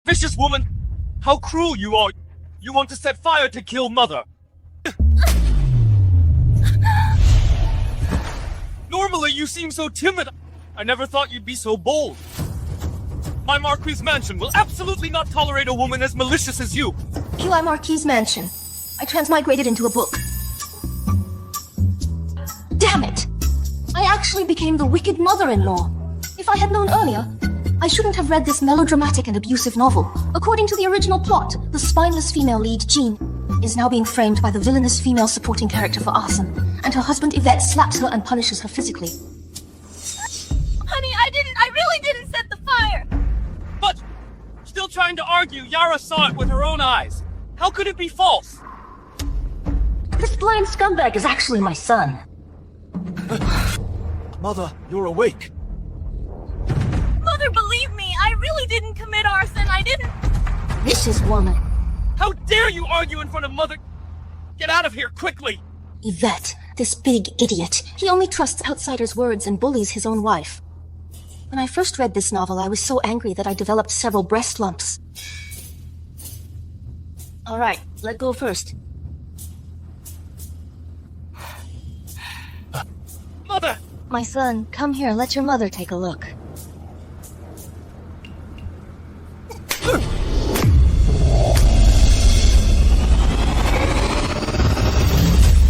Vicious woman! How cruel you are! You want to set fire to kill Mother! Normally you seem so timid. I never thought you'd be so bold. My Marquis' mansion will absolutely not tolerate a woman as malicious as you. QI Marquis' mansion. I transmigrated into a book. Damn it! I actually became the wicked mother-in-law. If I had known earlier, I shouldn't have read this melodramatic and abusive novel. According to the original plot, the spineless female lead, Jean, is now being framed by the villainous female supporting character for arson, and her husband Yvette slaps her and punishes her physically. Honey, I really didn't set the fire! But, still trying to argue, Yara saw it with her own eyes. How could it be false? This blind scumbag is actually my son. Mother, you're awake. Mother, believe me, I really didn't commit arson, I didn't... Vicious woman. How dare you argue in front of Mother? Get out of here, quickly! Yvette, this big idiot. He only trusts outsiders' words and bullies his own wife. When I first read this novel, I was so angry that I developed several breast lumps. Alright, let go first. Mother! My son, come here, let your mother take a look.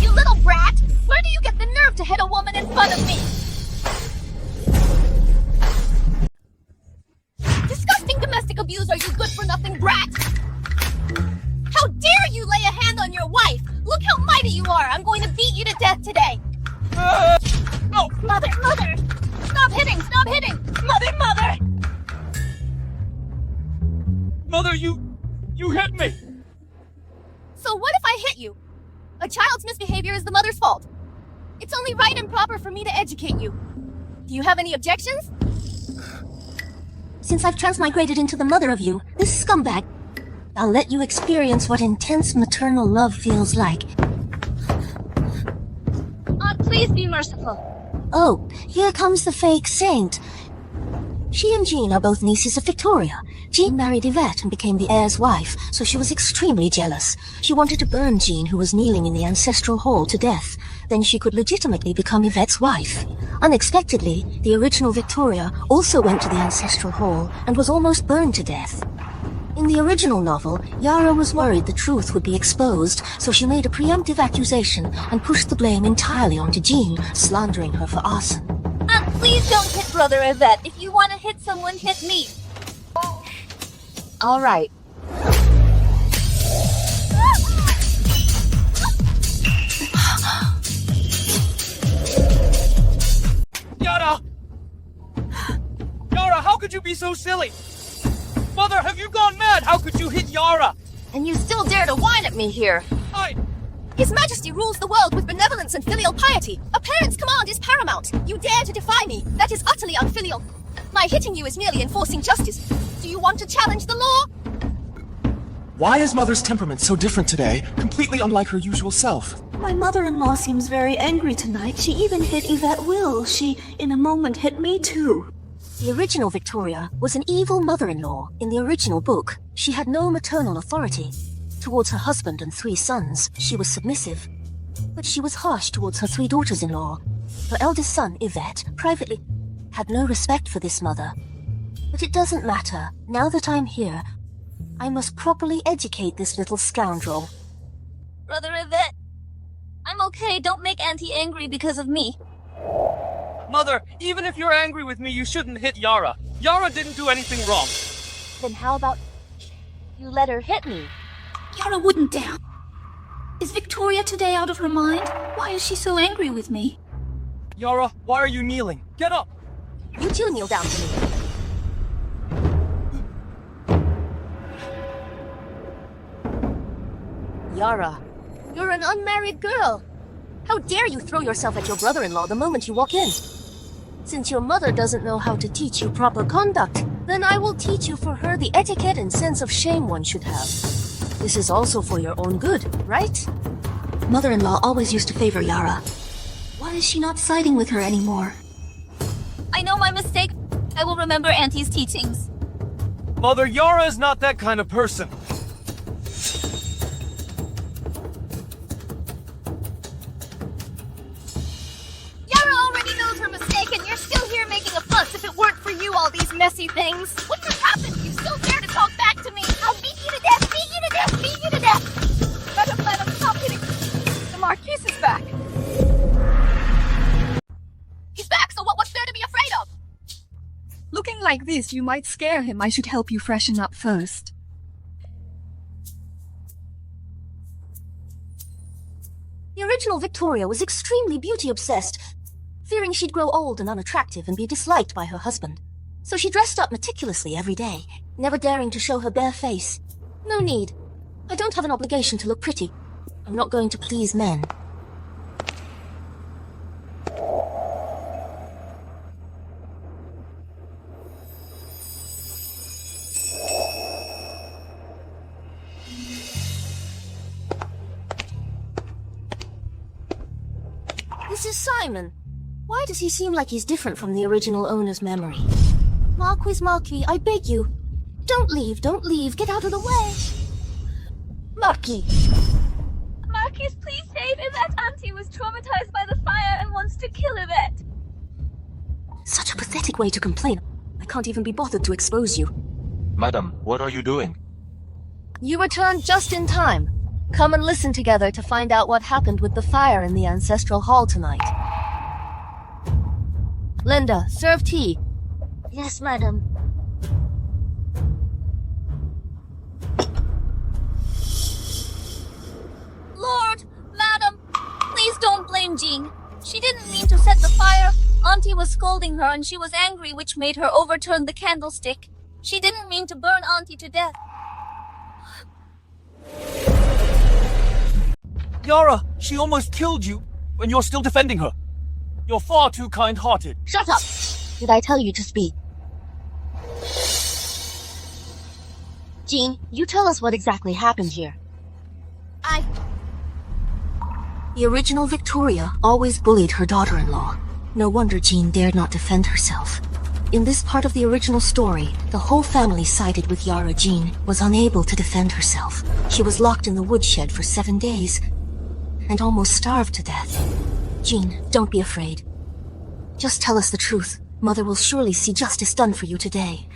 You little brat! Where do you get the nerve to hit a woman in front of me? Disgusting domestic abuser, you good-for-nothing brat! How dare you lay a hand on your wife! Look how mighty you are! I'm going to beat you to death today! Oh! Mother! Stop hitting! Mother! Mother, you hit me! So what if I hit you? A child's misbehavior is the mother's fault. It's only right and proper for me to educate you. Do you have any objections? Since I've transmigrated into the mother of you, this scumbag, I'll let you experience what intense maternal love feels like. Aunt, please be merciful. Oh, here comes the fake saint. She and Jean are both nieces of Victoria. Jean married Yvette and became the heir's wife, so she was extremely jealous. She wanted to burn Jean, who was kneeling in the ancestral hall, to death. Then she could legitimately become Yvette's wife. Unexpectedly, the original Victoria also went to the ancestral hall and was almost burned to death. In the original novel, Yara was worried the truth would be exposed, so she made a preemptive accusation and pushed the blame entirely onto Jean, slandering her for arson. Aunt, please don't hit Brother Yvette. If you want to hit someone, hit me. All right. Yara! Yara, how could you be so silly? Mother, have you gone mad? How could you hit Yara? And you still dare to whine at me here. His Majesty rules the world with benevolence and filial piety. A parent's command is paramount. You dare to defy me. That is utterly unfilial. My hitting you is merely enforcing justice. Do you want to challenge the law? Why is Mother's temperament so different today, completely unlike her usual self? My mother-in-law seems very angry tonight. She even hit Yvette Will. She, in a moment, hit me too. The original Victoria was an evil mother-in-law. In the original book, she had no maternal authority. Towards her husband and 3 sons, she was submissive. But she was harsh towards her 3 daughters-in-law. Her eldest son, Yvette, privately had no respect for this mother. But it doesn't matter. Now that I'm here, I must properly educate this little scoundrel. Brother Yvette, I'm okay. Don't make Auntie angry because of me. Mother, even if you're angry with me, you shouldn't hit Yara. Yara didn't do anything wrong. Then how about you let her hit me? Yara wouldn't dare. Is Victoria today out of her mind? Why is she so angry with me? Yara, why are you kneeling? Get up! You 2 kneel down to me. Yara, you're an unmarried girl. How dare you throw yourself at your brother-in-law the moment you walk in? Since your mother doesn't know how to teach you proper conduct, then I will teach you for her the etiquette and sense of shame one should have. This is also for your own good, right? Mother-in-law always used to favor Yara. Why is she not siding with her anymore? I know my mistake. I will remember Auntie's teachings. Mother, Yara is not that kind of person. Yara already knows her mistake, and you're still here making a fuss. If it weren't for you, all these messy things wouldn't have happened. You still dare to talk back to me. I'll beat you to death, beat you to death, beat you to death. Madam, stop hitting. The Marquis is back. He's back, so what's there to be afraid of? Looking like this, you might scare him. I should help you freshen up first. The original Victoria was extremely beauty-obsessed, fearing she'd grow old and unattractive and be disliked by her husband. So she dressed up meticulously every day, never daring to show her bare face. No need. I don't have an obligation to look pretty. I'm not going to please men. This is Simon. Why does he seem like he's different from the original owner's memory? Marquis, I beg you. Don't leave, get out of the way. Marquis. Marquis, please save Yvette. Auntie was traumatized by the fire and wants to kill Yvette. Such a pathetic way to complain. I can't even be bothered to expose you. Madam, what are you doing? You returned just in time. Come and listen together to find out what happened with the fire in the ancestral hall tonight. Linda, serve tea. Yes, madam. Lord, Madam, please don't blame Jean. She didn't mean to set the fire. Auntie was scolding her and she was angry, which made her overturn the candlestick. She didn't mean to burn Auntie to death. Yara, she almost killed you, and you're still defending her. You're far too kind-hearted. Shut up! Did I tell you to speak? Jean, you tell us what exactly happened here. The original Victoria always bullied her daughter-in-law. No wonder Jean dared not defend herself. In this part of the original story, the whole family sided with Yara. Jean was unable to defend herself. She was locked in the woodshed for 7 days and almost starved to death. Jean, don't be afraid. Just tell us the truth. Mother will surely see justice done for you today.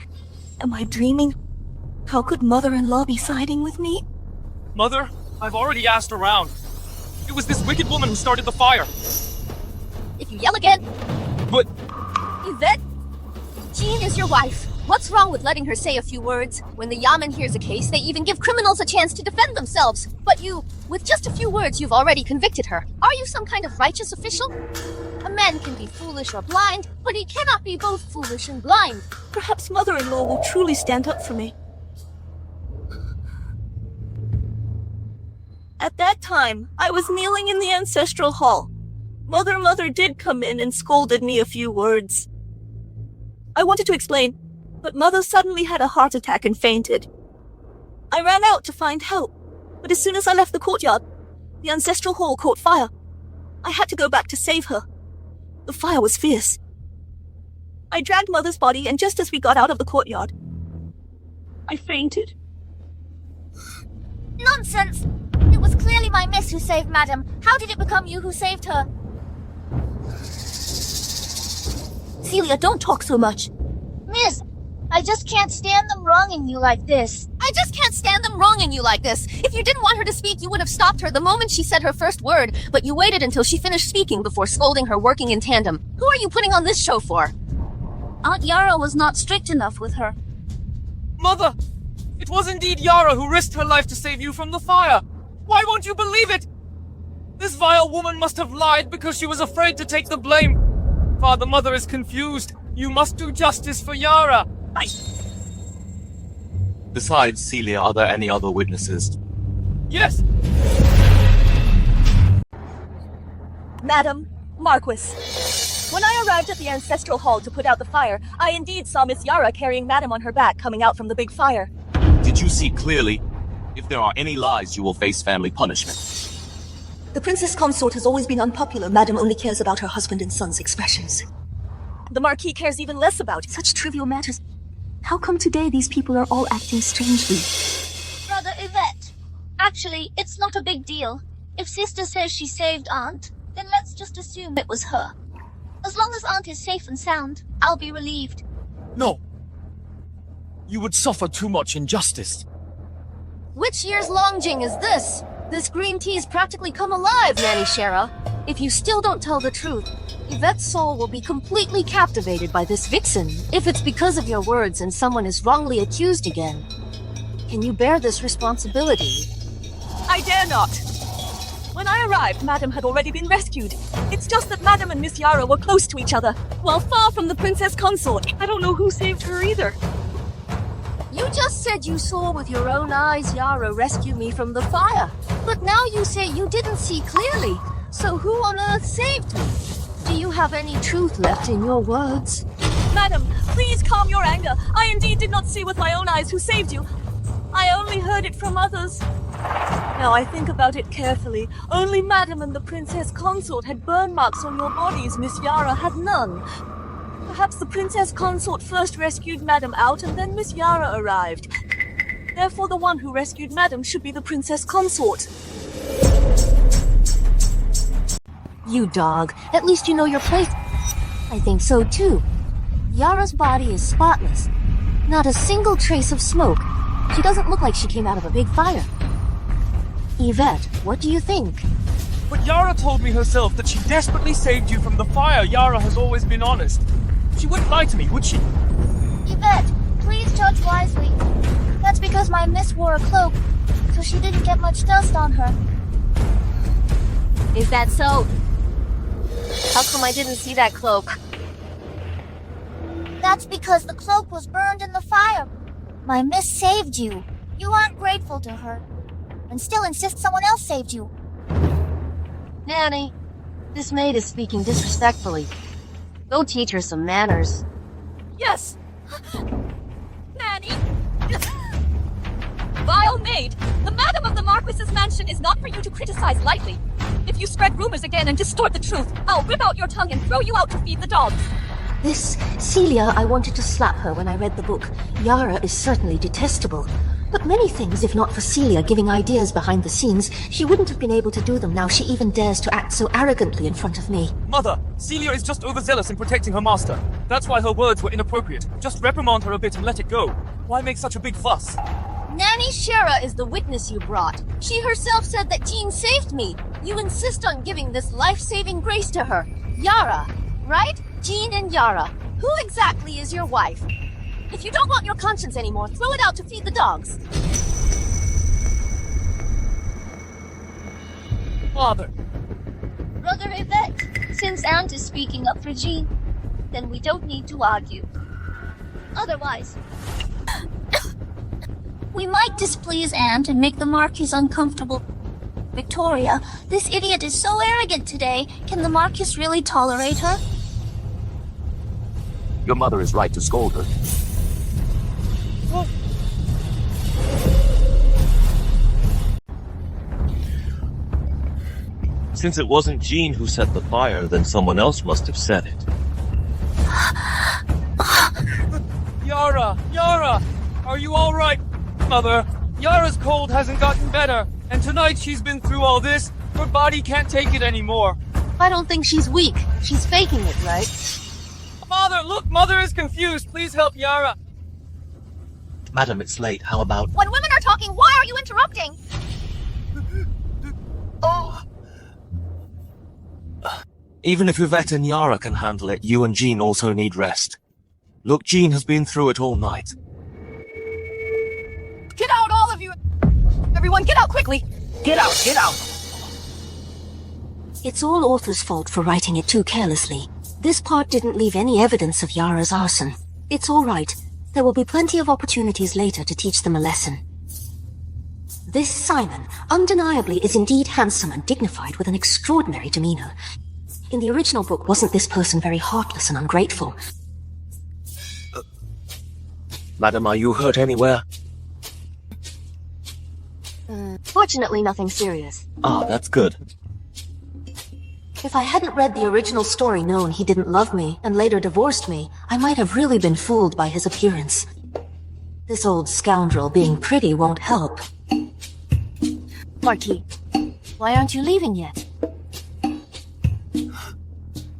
Am I dreaming? How could mother-in-law be siding with me? Mother, I've already asked around. It was this wicked woman who started the fire. If you yell again... But... Yvette, Jean is your wife. What's wrong with letting her say a few words? When the Yamen hears a case, they even give criminals a chance to defend themselves. But you, with just a few words, you've already convicted her. Are you some kind of righteous official? A man can be foolish or blind, but he cannot be both foolish and blind. Perhaps mother-in-law will truly stand up for me. At that time, I was kneeling in the ancestral hall. Mother did come in and scolded me a few words. I wanted to explain, but Mother suddenly had a heart attack and fainted. I ran out to find help, but as soon as I left the courtyard, the ancestral hall caught fire. I had to go back to save her. The fire was fierce. I dragged Mother's body, and just as we got out of the courtyard, I fainted. Nonsense! It was clearly my miss who saved Madam. How did it become you who saved her? Celia, don't talk so much. Miss, I just can't stand them wronging you like this. I just can't stand them wronging you like this. If you didn't want her to speak, you would have stopped her the moment she said her first word, but you waited until she finished speaking before scolding her, working in tandem. Who are you putting on this show for? Aunt Yara was not strict enough with her. Mother! It was indeed Yara who risked her life to save you from the fire! Why won't you believe it? This vile woman must have lied because she was afraid to take the blame. Father, Mother is confused. You must do justice for Yara. Besides Celia, are there any other witnesses? Yes! Madam, Marquis. When I arrived at the ancestral hall to put out the fire, I indeed saw Miss Yara carrying Madam on her back coming out from the big fire. Did you see clearly? If there are any lies, you will face family punishment. The princess consort has always been unpopular. Madam only cares about her husband and son's expressions. The Marquis cares even less about Such trivial matters. How come today these people are all acting strangely? Brother Yvette. Actually, it's not a big deal. If Sister says she saved Aunt, then let's just assume it was her. As long as Aunt is safe and sound, I'll be relieved. No. You would suffer too much injustice. Which year's Longjing is this? This green tea's practically come alive, Nanny Shara. If you still don't tell the truth, Yvette's soul will be completely captivated by this vixen, if it's because of your words and someone is wrongly accused again. Can you bear this responsibility? I dare not. When I arrived, Madam had already been rescued. It's just that Madam and Miss Yara were close to each other, while far from the Princess Consort. I don't know who saved her either. You just said you saw with your own eyes Yara rescue me from the fire. But now you say you didn't see clearly. So who on earth saved me? Do you have any truth left in your words? Madam, please calm your anger. I indeed did not see with my own eyes who saved you. I only heard it from others. Now I think about it carefully. Only Madam and the Princess Consort had burn marks on your bodies. Miss Yara had none. Perhaps the Princess Consort first rescued Madam out and then Miss Yara arrived. Therefore the one who rescued Madam should be the Princess Consort. You dog. At least you know your place. I think so too. Yara's body is spotless. Not a single trace of smoke. She doesn't look like she came out of a big fire. Yvette, what do you think? But Yara told me herself that she desperately saved you from the fire. Yara has always been honest. She wouldn't lie to me, would she? Yvette, please judge wisely. That's because my miss wore a cloak, so she didn't get much dust on her. Is that so? How come I didn't see that cloak? That's because the cloak was burned in the fire. My miss saved you. You aren't grateful to her, and still insist someone else saved you. Nanny, this maid is speaking disrespectfully. Go teach her some manners. Yes! Nanny! Vile maid! The Madam of the Marquis's mansion is not for you to criticize lightly. If you spread rumors again and distort the truth, I'll rip out your tongue and throw you out to feed the dogs. This Celia, I wanted to slap her when I read the book. Yara is certainly detestable. But many things, if not for Celia giving ideas behind the scenes, she wouldn't have been able to do them. Now she even dares to act so arrogantly in front of me. Mother, Celia is just overzealous in protecting her master. That's why her words were inappropriate. Just reprimand her a bit and let it go. Why make such a big fuss? Nanny Shara is the witness you brought. She herself said that Jean saved me. You insist on giving this life-saving grace to her. Yara, right? Jean and Yara. Who exactly is your wife? If you don't want your conscience anymore, throw it out to feed the dogs. Father. Brother Yvette, since Aunt is speaking up for Jean, then we don't need to argue. Otherwise, we might displease Aunt and make the Marquis uncomfortable. Victoria, this idiot is so arrogant today. Can the Marquis really tolerate her? Your mother is right to scold her. Since it wasn't Jean who set the fire, then someone else must have set it. Yara! Yara! Are you alright, Mother? Yara's cold hasn't gotten better, and tonight she's been through all this. Her body can't take it anymore. I don't think she's weak. She's faking it, right? Father, look! Mother is confused. Please help Yara. Madam, it's late. How about... When women are talking, why are you interrupting? Even if Yvette and Yara can handle it, you and Jean also need rest. Look, Jean has been through it all night. Get out, all of you! Everyone, get out quickly! Get out! Get out! It's all author's fault for writing it too carelessly. This part didn't leave any evidence of Yara's arson. It's all right. There will be plenty of opportunities later to teach them a lesson. This Simon, undeniably, is indeed handsome and dignified with an extraordinary demeanor. In the original book, wasn't this person very heartless and ungrateful? Madam, are you hurt anywhere? Fortunately, nothing serious. Ah, that's good. If I hadn't read the original story known he didn't love me and later divorced me, I might have really been fooled by his appearance. This old scoundrel being pretty won't help. Marquis, why aren't you leaving yet?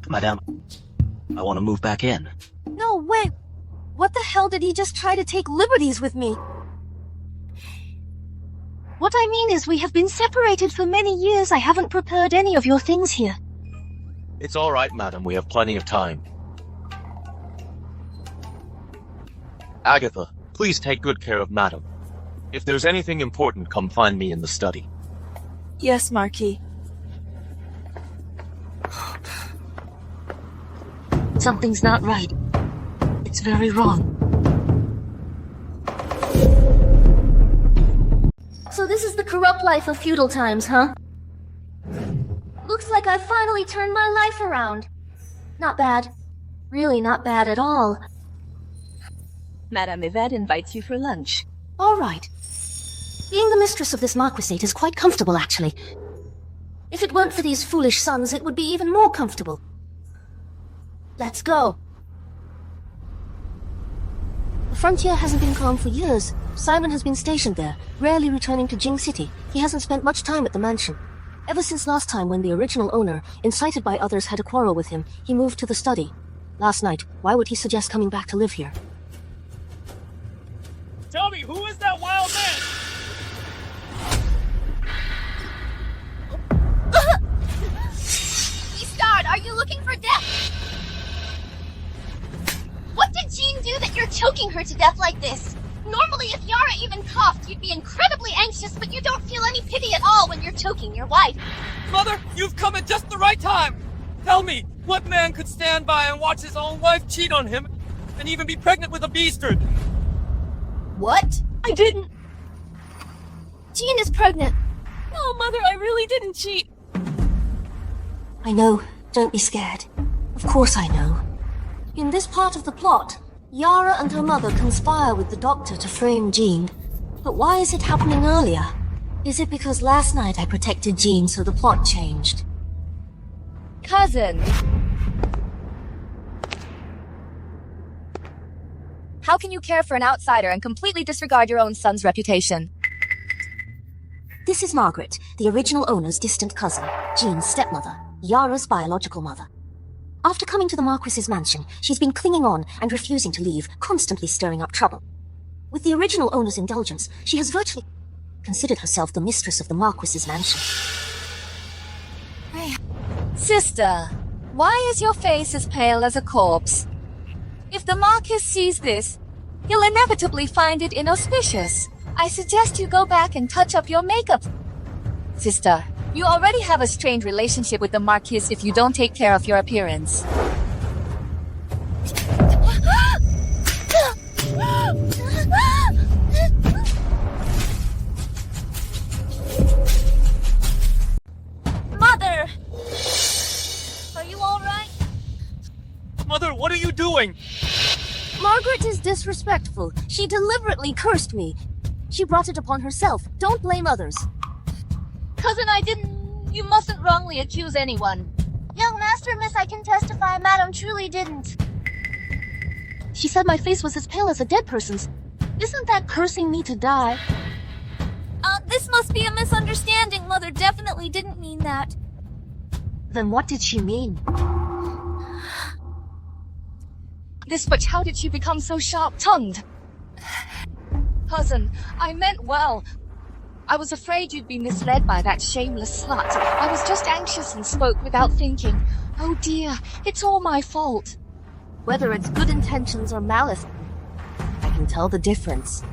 Madame, I want to move back in. No way! What the hell did he just try to take liberties with me? What I mean is we have been separated for many years. I haven't prepared any of your things here. It's all right, madam. We have plenty of time. Agatha, please take good care of madam. If there's anything important, come find me in the study. Yes, Marquis. Something's not right. It's very wrong. So this is the corrupt life of feudal times, huh? Looks like I've finally turned my life around. Not bad. Really not bad at all. Madame Yvette invites you for lunch. All right. Being the mistress of this marquisate is quite comfortable, actually. If it weren't for these foolish sons, it would be even more comfortable. Let's go. The frontier hasn't been calm for years. Simon has been stationed there, rarely returning to Jing City. He hasn't spent much time at the mansion. Ever since last time when the original owner, incited by others, had a quarrel with him, he moved to the study. Last night, why would he suggest coming back to live here? Tell me, who is that wild man? Beastard, are you looking for death? What did Jean do that you're choking her to death like this? Normally, if Yara even coughed, you'd be incredibly anxious, but you don't feel any pity at all when you're choking your wife. Mother, you've come at just the right time. Tell me, what man could stand by and watch his own wife cheat on him and even be pregnant with a beastard? What? I didn't. Jean is pregnant. No, Mother, I really didn't cheat. I know. Don't be scared. Of course I know. In this part of the plot, Yara and her mother conspire with the doctor to frame Jean. But why is it happening earlier? Is it because last night I protected Jean so the plot changed? Cousin. How can you care for an outsider and completely disregard your own son's reputation? This is Margaret, the original owner's distant cousin, Jean's stepmother, Yara's biological mother. After coming to the Marquis's mansion, she's been clinging on and refusing to leave, constantly stirring up trouble. With the original owner's indulgence, she has virtually considered herself the mistress of the Marquis's mansion. Sister, why is your face as pale as a corpse? If the Marquis sees this, he'll inevitably find it inauspicious. I suggest you go back and touch up your makeup. Sister, you already have a strained relationship with the Marquis if you don't take care of your appearance. Mother! Are you alright? Mother, what are you doing? Margaret is disrespectful. She deliberately cursed me. She brought it upon herself. Don't blame others. Cousin, I didn't. You mustn't wrongly accuse anyone. Young Master Miss, I can testify Madam truly didn't. She said my face was as pale as a dead person's. Isn't that cursing me to die? This must be a misunderstanding. Mother definitely didn't mean that. Then what did she mean? But how did she become so sharp-tongued? Cousin, I meant well. I was afraid you'd be misled by that shameless slut. I was just anxious and spoke without thinking. Oh dear, it's all my fault. Whether it's good intentions or malice, I can tell the difference.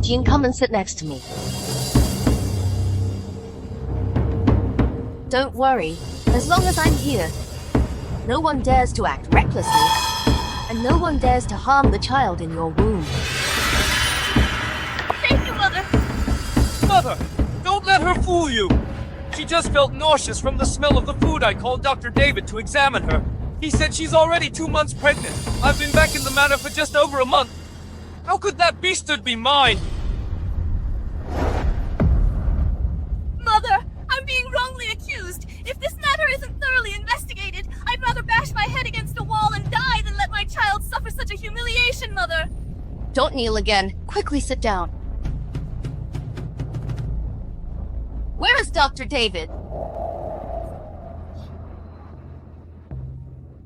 Jean, come and sit next to me. Don't worry, as long as I'm here, no one dares to act recklessly, and no one dares to harm the child in your womb. Thank you, Mother. Mother, don't let her fool you. She just felt nauseous from the smell of the food. I called Dr. David to examine her. He said she's already 2 months pregnant. I've been back in the manor for just over a month. How could that beastard be mine? Mother, I'm being wrongly accused. matter isn't thoroughly investigated. I'd rather bash my head against a wall and die than let my child suffer such a humiliation, Mother. Don't kneel again. Quickly sit down. Where is Dr. David?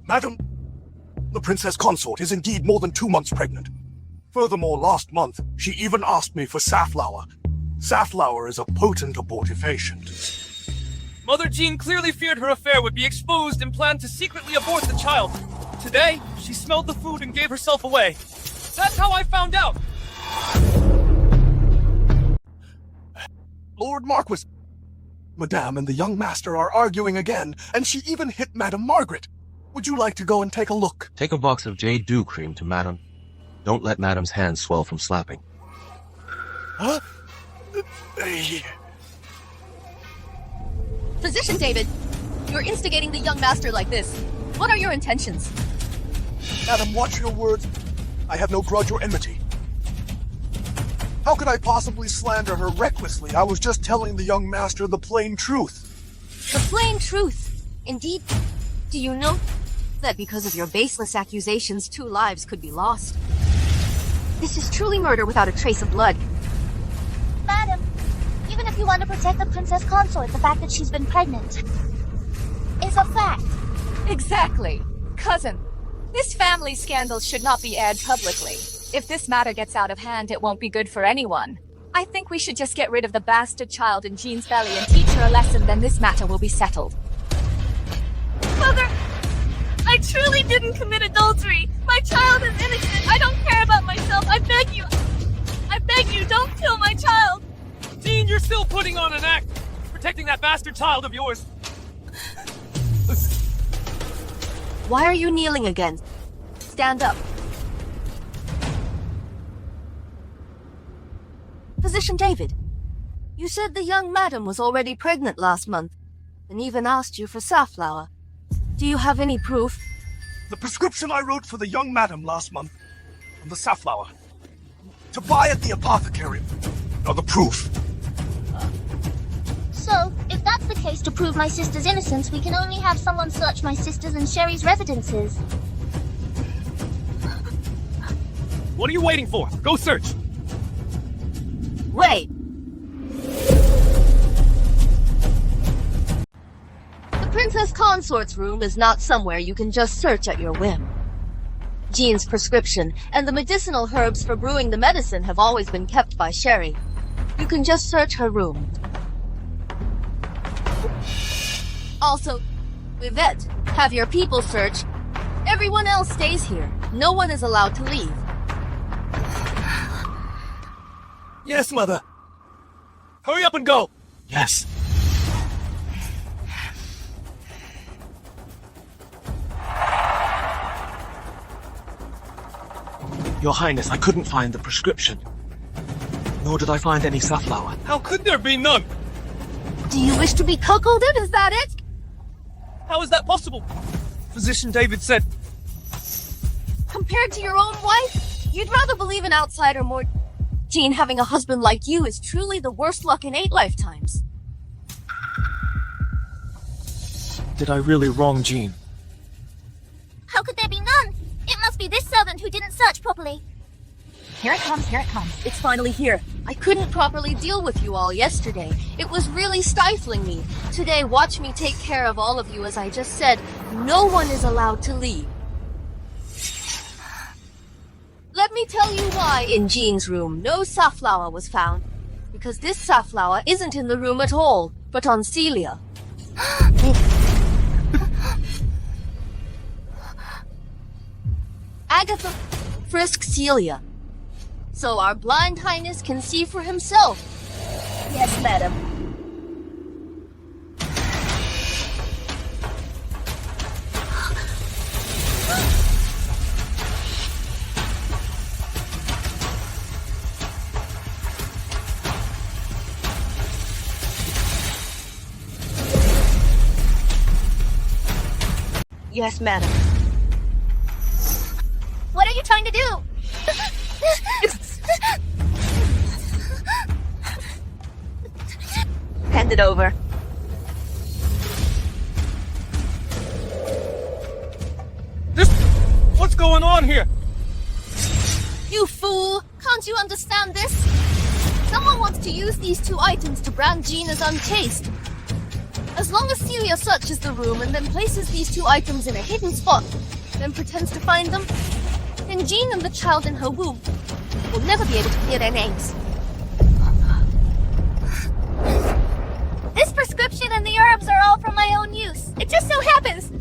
Madam, the princess consort is indeed more than 2 months pregnant. Furthermore, last month, she even asked me for safflower. Safflower is a potent abortifacient. Mother Jean clearly feared her affair would be exposed and planned to secretly abort the child. Today, she smelled the food and gave herself away. That's how I found out! Lord Marquis, Madame and the young master are arguing again, and she even hit Madame Margaret. Would you like to go and take a look? Take a box of jade dew cream to Madam. Don't let Madam's hands swell from slapping. Huh? Physician David, you're instigating the young master like this. What are your intentions? Madam, watch your words. I have no grudge or enmity. How could I possibly slander her recklessly? I was just telling the young master the plain truth. The plain truth. Indeed. Do you know that because of your baseless accusations, 2 lives could be lost? This is truly murder without a trace of blood. Madam, even if you want to protect the princess consort, the fact that she's been pregnant is a fact. Exactly. Cousin, this family scandal should not be aired publicly. If this matter gets out of hand, it won't be good for anyone. I think we should just get rid of the bastard child in Jean's belly and teach her a lesson, then this matter will be settled. Mother, I truly didn't commit adultery. My child is innocent. I don't care about myself. I beg you, don't kill my child. Jean, you're still putting on an act. Protecting that bastard child of yours. Why are you kneeling again? Stand up. Physician David, you said the young madam was already pregnant last month, and even asked you for safflower. Do you have any proof? The prescription I wrote for the young madam last month, on the safflower, to buy at the apothecary, are the proof. So, if that's the case, to prove my sister's innocence, we can only have someone search my sister's and Sherry's residences. What are you waiting for? Go search! Wait! The princess consort's room is not somewhere you can just search at your whim. Jean's prescription and the medicinal herbs for brewing the medicine have always been kept by Sherry. You can just search her room. Also, Yvette, have your people search. Everyone else stays here. No one is allowed to leave. Yes, Mother. Hurry up and go! Yes. Your Highness, I couldn't find the prescription. Nor did I find any safflower. How could there be none? Do you wish to be cuckolded? Is that it? How is that possible? Physician David said... Compared to your own wife, you'd rather believe an outsider more... Jean, having a husband like you is truly the worst luck in 8 lifetimes. Did I really wrong Jean? How could there be none? It must be this servant who didn't search properly. Here it comes, here it comes. It's finally here. I couldn't properly deal with you all yesterday. It was really stifling me. Today, watch me take care of all of you. As I just said, no one is allowed to leave. Let me tell you why in Jean's room no safflower was found. Because this safflower isn't in the room at all, but on Celia. Agatha frisked Celia, so our blind highness can see for himself. Yes, madam. Yes, madam. What are you trying to do? Hand it over. going on here? You fool! Can't you understand this? Someone wants to use these 2 items to brand Jean as unchaste. As long as Celia searches the room and then places these 2 items in a hidden spot, then pretends to find them, then Jean and the child in her womb will never be able to hear their names. This prescription and the herbs are all for my own use. It just so happens.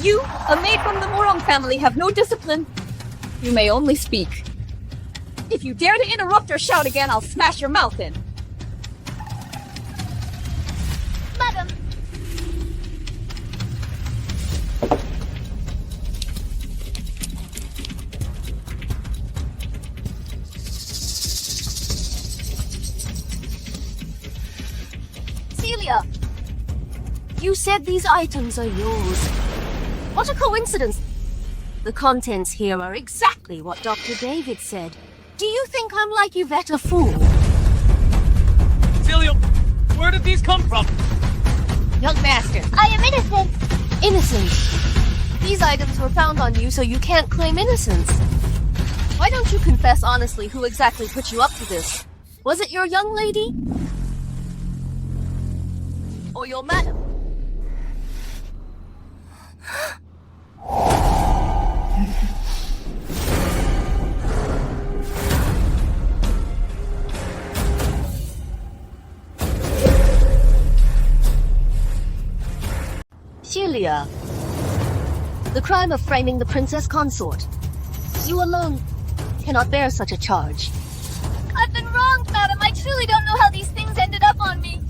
You, a maid from the Morong family, have no discipline. You may only speak. If you dare to interrupt or shout again, I'll smash your mouth in. Madam. Celia, you said these items are yours. What a coincidence. The contents here are exactly what Dr. David said. Do you think I'm like Yvette, a fool? Celia, where did these come from? Young master. I am innocent. Innocent. These items were found on you, so you can't claim innocence. Why don't you confess honestly who exactly put you up to this? Was it your young lady? Or your madam? Celia, the crime of framing the princess consort. You alone cannot bear such a charge. I've been wronged, madam. I truly don't know how these things ended up on me.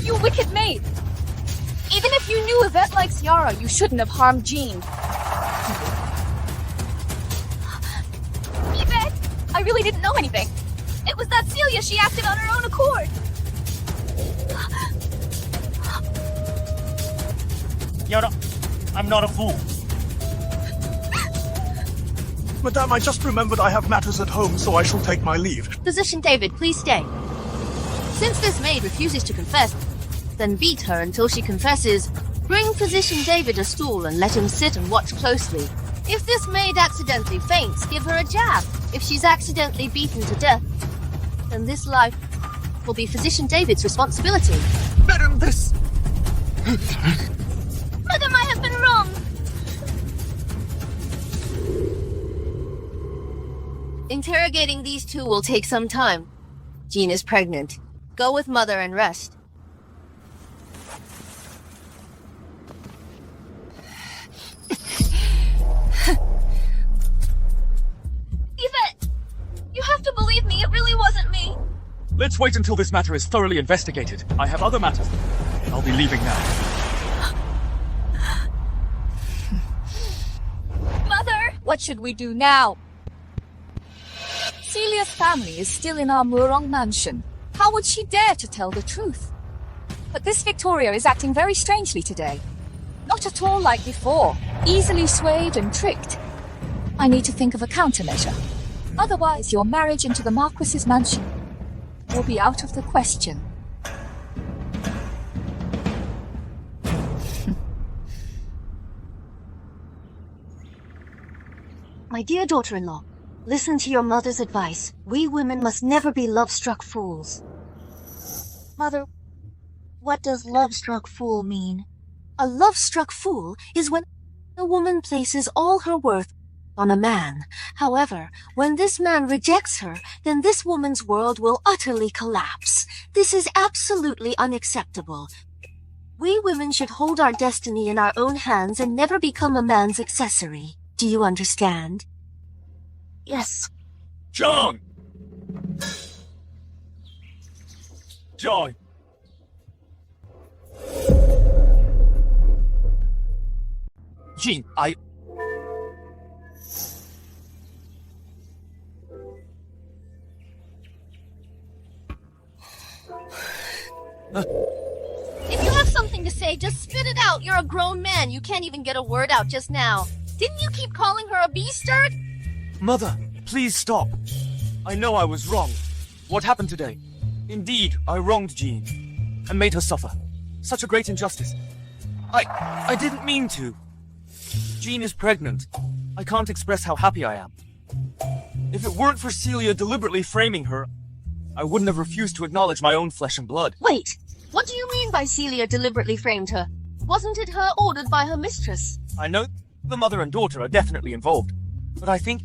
You wicked maid! Even if you knew Yvette likes Yara, you shouldn't have harmed Jean. Yvette! I really didn't know anything. It was that Celia. She acted on her own accord. Yara, I'm not a fool. Madame, I just remembered I have matters at home, so I shall take my leave. Physician David, please stay. Since this maid refuses to confess, then beat her until she confesses. Bring Physician David a stool and let him sit and watch closely. If this maid accidentally faints, give her a jab. If she's accidentally beaten to death, then this life will be Physician David's responsibility. Madam, this... Madam, I have been wrong. Interrogating these 2 will take some time. Jean is pregnant. Go with Mother and rest. Yvette, you have to believe me. It really wasn't me. Let's wait until this matter is thoroughly investigated. I have other matters. I'll be leaving now. Mother! What should we do now? Celia's family is still in our Murong mansion. How would she dare to tell the truth? But this Victoria is acting very strangely today. Not at all like before, easily swayed and tricked. I need to think of a countermeasure. Otherwise, your marriage into the Marquis's mansion will be out of the question. My dear daughter-in-law, listen to your mother's advice. We women must never be love-struck fools. Mother, what does love-struck fool mean? A love-struck fool is when a woman places all her worth on a man. However, when this man rejects her, then this woman's world will utterly collapse. This is absolutely unacceptable. We women should hold our destiny in our own hands and never become a man's accessory. Do you understand? Yes. John! John! Jean, If you have something to say, just spit it out. You're a grown man. You can't even get a word out just now. Didn't you keep calling her a bastard? Mother, please stop. I know I was wrong. What happened today? Indeed, I wronged Jean and made her suffer. Such a great injustice. I didn't mean to. Jean is pregnant. I can't express how happy I am. If it weren't for Celia deliberately framing her, I wouldn't have refused to acknowledge my own flesh and blood. Wait, what do you mean by Celia deliberately framed her? Wasn't it her ordered by her mistress? I know the mother and daughter are definitely involved, but I think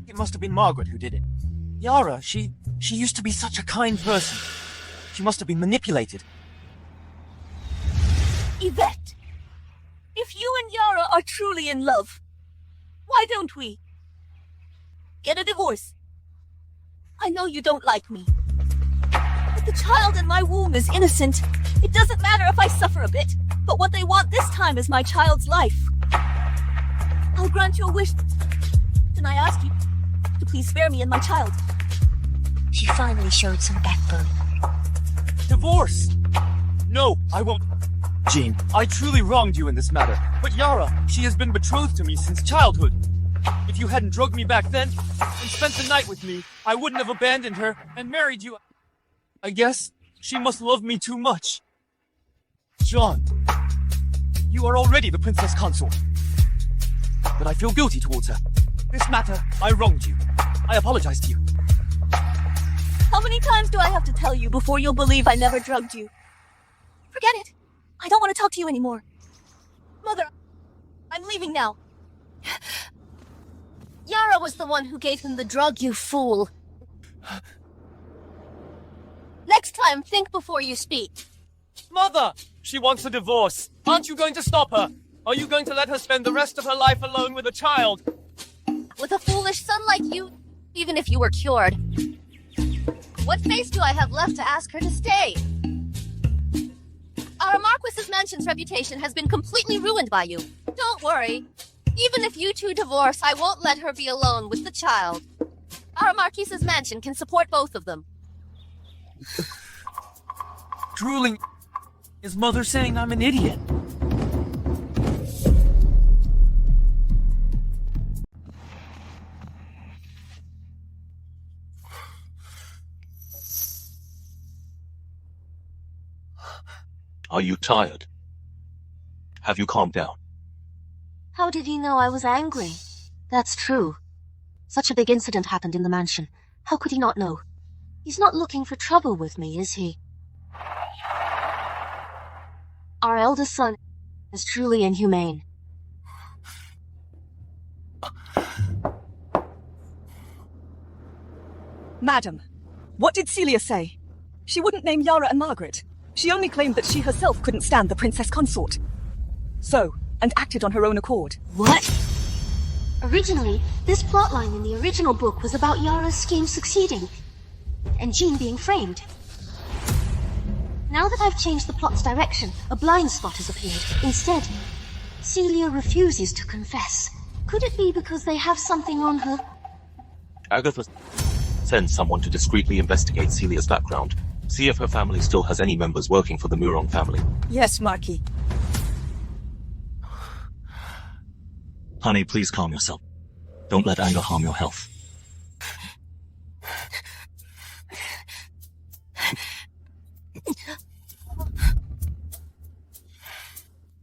it must have been Margaret who did it. Yara, she used to be such a kind person. She must have been manipulated. Yvette, if you and Yara are truly in love, why don't we get a divorce? I know you don't like me, but the child in my womb is innocent. It doesn't matter if I suffer a bit, but what they want this time is my child's life. I'll grant your wish, and I ask you to please spare me and my child. She finally showed some backbone. Divorce! No, I won't. Jean, I truly wronged you in this matter, but Yara, she has been betrothed to me since childhood. If you hadn't drugged me back then, and spent the night with me, I wouldn't have abandoned her and married you. I guess she must love me too much. John, you are already the princess consort. But I feel guilty towards her. This matter, I wronged you. I apologize to you. How many times do I have to tell you before you'll believe I never drugged you? Forget it. I don't want to talk to you anymore. Mother, I'm leaving now. Yara was the one who gave him the drug, you fool. Next time, think before you speak. Mother! She wants a divorce. Aren't you going to stop her? Are you going to let her spend the rest of her life alone with a child? With a foolish son like you, even if you were cured. What face do I have left to ask her to stay? Our Marquis's mansion's reputation has been completely ruined by you. Don't worry. Even if you two divorce, I won't let her be alone with the child. Our Marquis's mansion can support both of them. Drooling. Is Mother saying I'm an idiot? Are you tired? Have you calmed down? How did he know I was angry? That's true. Such a big incident happened in the mansion. How could he not know? He's not looking for trouble with me, is he? Our eldest son is truly inhumane. Madam, what did Celia say? She wouldn't name Yara and Margaret. She only claimed that she herself couldn't stand the princess consort. So, and acted on her own accord. What? Originally, this plotline in the original book was about Yara's scheme succeeding, and Jean being framed. Now that I've changed the plot's direction, a blind spot has appeared. Instead, Celia refuses to confess. Could it be because they have something on her? Agatha, send someone to discreetly investigate Celia's background. See if her family still has any members working for the Murong family. Yes, Marquis. Honey, please calm yourself. Don't let anger harm your health.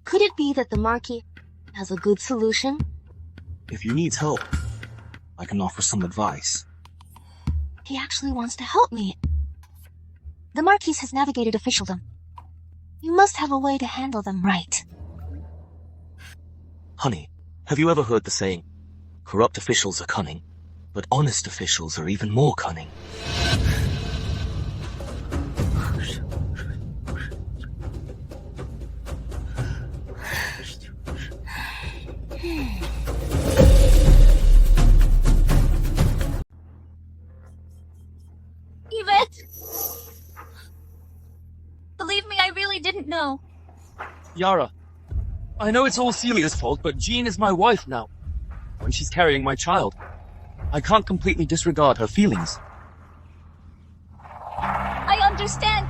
Could it be that the Marquis has a good solution? If you need help, I can offer some advice. He actually wants to help me. The Marquis has navigated officialdom. You must have a way to handle them right. Honey, have you ever heard the saying, corrupt officials are cunning, but honest officials are even more cunning? Yvette! Believe me, I really didn't know. Yara, I know it's all Celia's fault, but Jean is my wife now. When she's carrying my child, I can't completely disregard her feelings. I understand,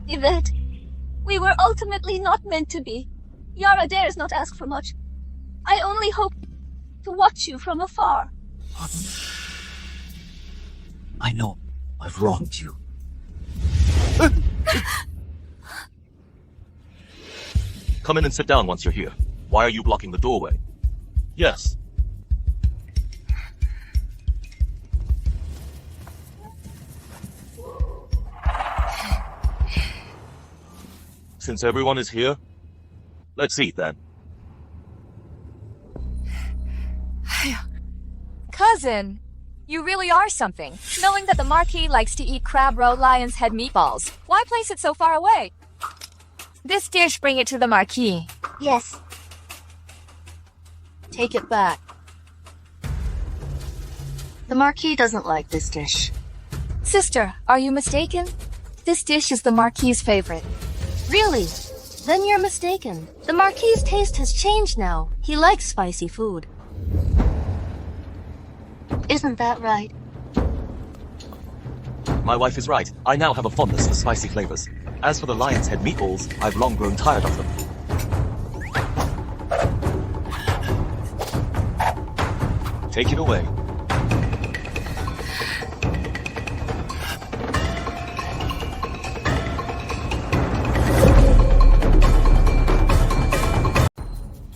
Yvette. We were ultimately not meant to be. Yara dares not ask for much. I only hope to watch you from afar. I know I've wronged you. Come in and sit down once you're here. Why are you blocking the doorway? Yes. Since everyone is here, let's eat then. Cousin, you really are something. Knowing that the Marquis likes to eat crab roe lion's head meatballs. Why place it so far away? This dish, bring it to the Marquis. Yes. Take it back. The Marquis doesn't like this dish. Sister, are you mistaken? This dish is the Marquis' favorite. Really? Then you're mistaken. The Marquis' taste has changed now. He likes spicy food. Isn't that right? My wife is right. I now have a fondness for spicy flavors. As for the lion's head meatballs, I've long grown tired of them. Take it away.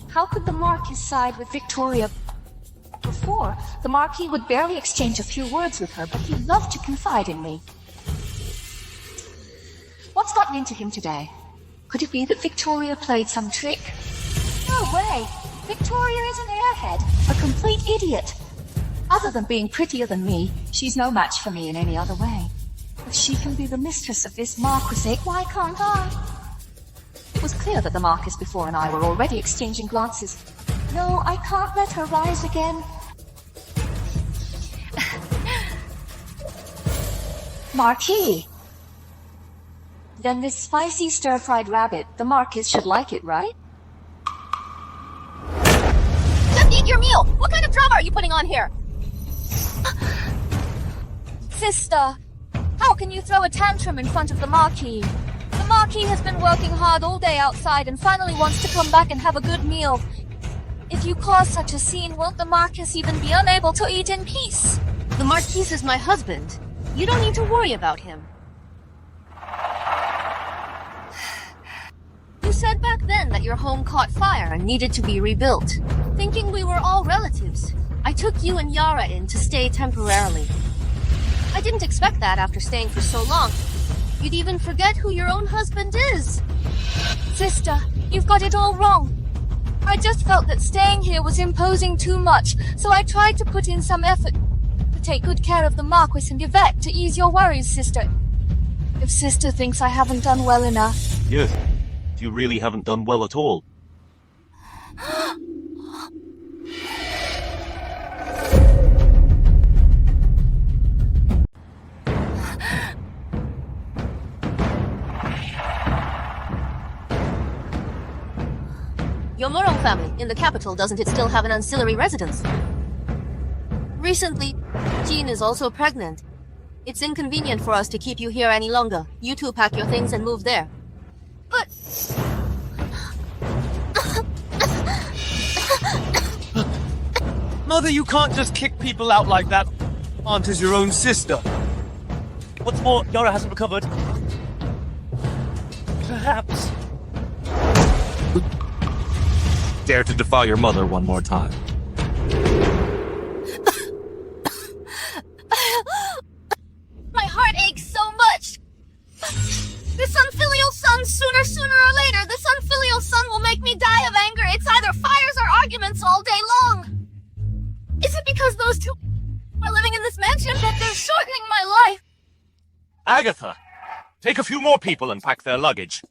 How could the Marquis side with Victoria? Before, the Marquis would barely exchange a few words with her, but he loved to confide in me. What's gotten into him today? Could it be that Victoria played some trick? No way! Victoria is an airhead, a complete idiot. Other than being prettier than me, she's no match for me in any other way. If she can be the mistress of this Marquisate, why can't I? It was clear that the Marquis before and I were already exchanging glances. No, I can't let her rise again. Marquis! Then this spicy stir-fried rabbit, the Marquis should like it, right? Just eat your meal! What kind of drama are you putting on here? Sister, how can you throw a tantrum in front of the Marquis? The Marquis has been working hard all day outside and finally wants to come back and have a good meal. If you cause such a scene, won't the Marquis even be unable to eat in peace? The Marquis is my husband. You don't need to worry about him. You said back then that your home caught fire and needed to be rebuilt. Thinking we were all relatives, I took you and Yara in to stay temporarily. I didn't expect that after staying for so long. You'd even forget who your own husband is. Sister, you've got it all wrong. I just felt that staying here was imposing too much, so I tried to put in some effort to take good care of the Marquis and Yvette to ease your worries, sister. If sister thinks I haven't done well enough... Yes, you really haven't done well at all. Your Murong family in the capital, doesn't it still have an ancillary residence? Recently, Jean is also pregnant. It's inconvenient for us to keep you here any longer. You two pack your things and move there. But... Mother, you can't just kick people out like that. Aunt is your own sister. What's more, Yara hasn't recovered. Perhaps. Dare to defy your mother one more time. My heart aches so much! This unfilial son, sooner or later, this unfilial son will make me die of anger. It's either fires or arguments all day long. Is it because those two are living in this mansion that they're shortening my life? Agatha! Take a few more people and pack their luggage.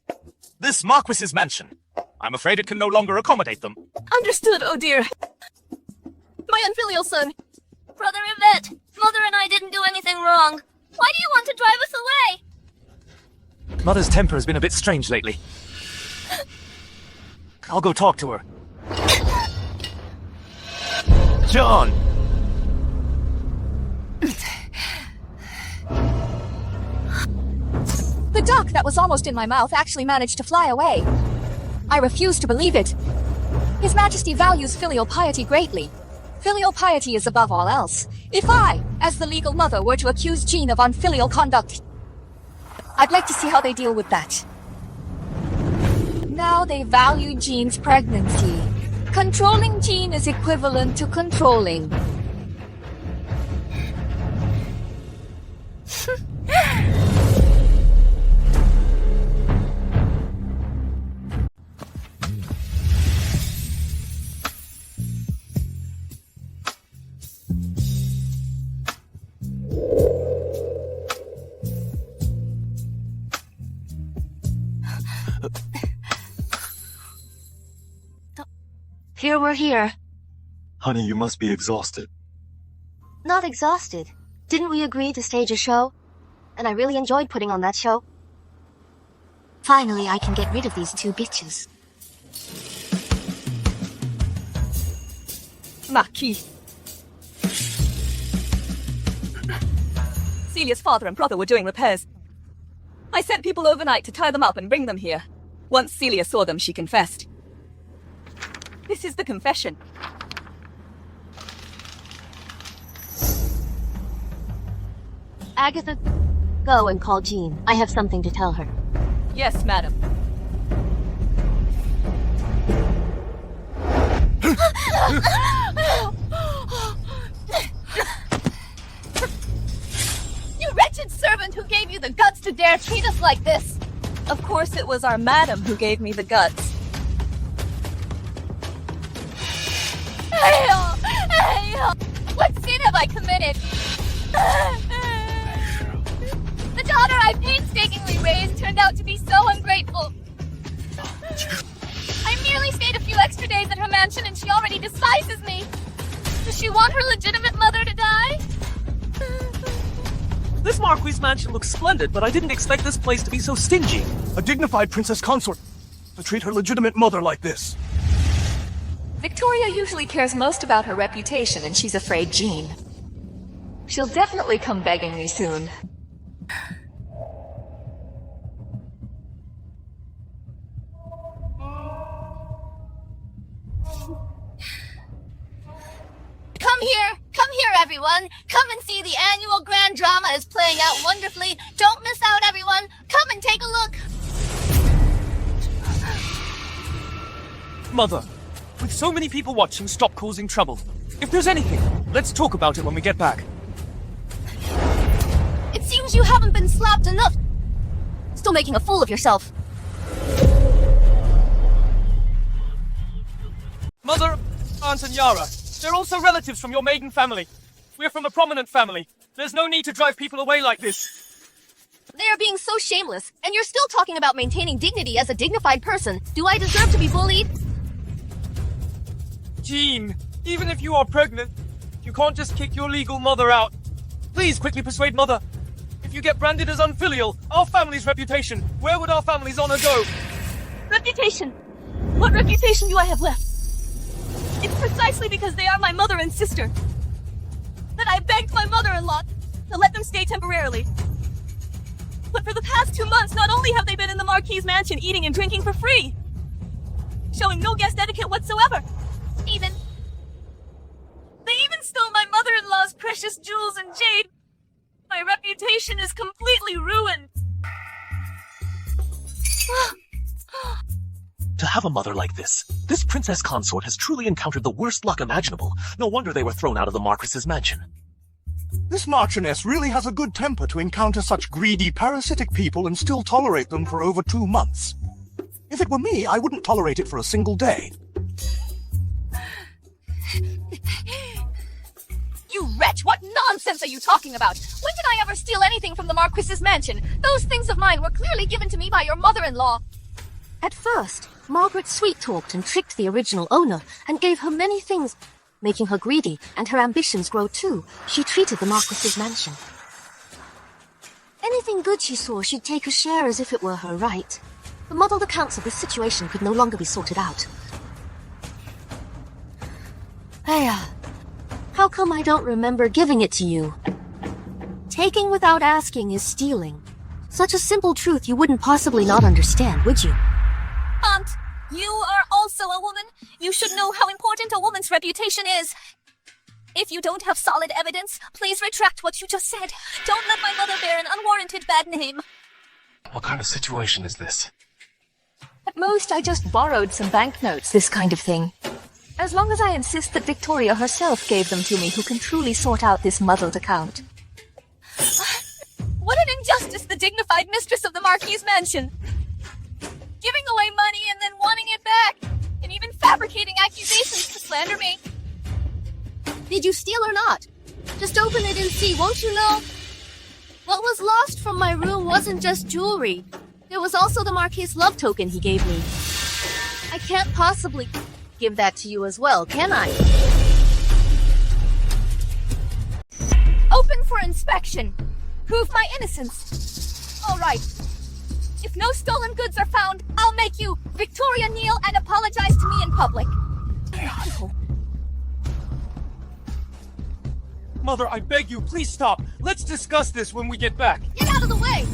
This Marquis's mansion. I'm afraid it can no longer accommodate them. Understood, oh dear. My unfilial son. Brother Yvette, Mother and I didn't do anything wrong. Why do you want to drive us away? Mother's temper has been a bit strange lately. I'll go talk to her. John! The duck that was almost in my mouth actually managed to fly away. I refuse to believe it. His Majesty values filial piety greatly. Filial piety is above all else. If I, as the legal mother, were to accuse Jean of unfilial conduct, I'd like to see how they deal with that. Now they value Jean's pregnancy. Controlling Jean is equivalent to controlling. Here we're here. Honey, you must be exhausted. Not exhausted. Didn't we agree to stage a show? And I really enjoyed putting on that show. Finally, I can get rid of these two bitches. Marquis. Celia's father and brother were doing repairs. I sent people overnight to tie them up and bring them here. Once Celia saw them, she confessed. This is the confession. Agatha, go and call Jean. I have something to tell her. Yes, madam. You wretched servant who gave you the guts to dare treat us like this! Of course it was our madam who gave me the guts. What sin have I committed? The daughter I painstakingly raised turned out to be so ungrateful. I merely stayed a few extra days at her mansion and she already despises me. Does she want her legitimate mother to die? This Marquis mansion looks splendid, but I didn't expect this place to be so stingy. A dignified princess consort to treat her legitimate mother like this. Victoria usually cares most about her reputation, and she's afraid Jean. She'll definitely come begging me soon. Come here, everyone. Come and see the annual grand drama is playing out wonderfully. Don't miss out, everyone. Come and take a look. Mother, with so many people watching, stop causing trouble. If there's anything, let's talk about it when we get back. It seems you haven't been slapped enough. Still making a fool of yourself. Mother, Aunt and Yara, they're also relatives from your maiden family. We're from a prominent family. There's no need to drive people away like this. They are being so shameless, and you're still talking about maintaining dignity as a dignified person. Do I deserve to be bullied? Jean, even if you are pregnant, you can't just kick your legal mother out. Please quickly persuade Mother. If you get branded as unfilial, our family's reputation, where would our family's honor go? Reputation? What reputation do I have left? It's precisely because they are my mother and sister that I begged my mother-in-law to let them stay temporarily. But for the past 2 months, not only have they been in the Marquis' mansion eating and drinking for free, showing no guest etiquette whatsoever. They even stole my mother-in-law's precious jewels and jade. My reputation is completely ruined. To have a mother like this princess consort has truly encountered the worst luck imaginable. No wonder they were thrown out of the Marquis's mansion. This Marchioness really has a good temper to encounter such greedy, parasitic people and still tolerate them for over 2 months. If it were me, I wouldn't tolerate it for a single day. You wretch, what nonsense are you talking about? When did I ever steal anything from the Marquis's mansion? Those things of mine were clearly given to me by your mother-in-law. At first, Margaret sweet-talked and tricked the original owner and gave her many things, making her greedy, and her ambitions grow too. She treated the Marquis's mansion. Anything good she saw, she'd take a share as if it were her right. The muddled accounts of this situation could no longer be sorted out. How come I don't remember giving it to you? Taking without asking is stealing. Such a simple truth you wouldn't possibly not understand, would you? Aunt, you are also a woman. You should know how important a woman's reputation is. If you don't have solid evidence, please retract what you just said. Don't let my mother bear an unwarranted bad name. What kind of situation is this? The At most, I just borrowed some banknotes, this kind of thing. As long as I insist that Victoria herself gave them to me, who can truly sort out this muddled account. What an injustice, the dignified mistress of the Marquis' mansion! Giving away money and then wanting it back, and even fabricating accusations to slander me. Did you steal or not? Just open it and see, won't you know? What was lost from my room wasn't just jewelry. There was also the Marquis' love token he gave me. I can't possibly give that to you as well, can I? Open for inspection. Prove my innocence. All right. If no stolen goods are found, I'll make you Victoria kneel and apologize to me in public. Mother, I beg you, please stop. Let's discuss this when we get back. Get out of the way!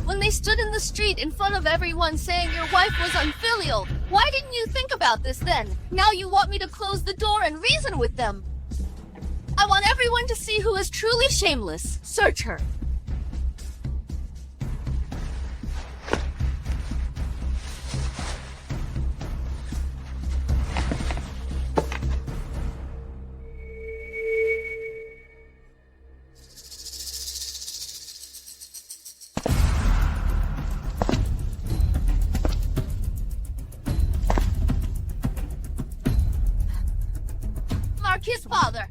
When they stood in the street in front of everyone saying your wife was unfilial, why didn't you think about this then? Now you want me to close the door and reason with them. I want everyone to see who is truly shameless. Search her. Marquis' father.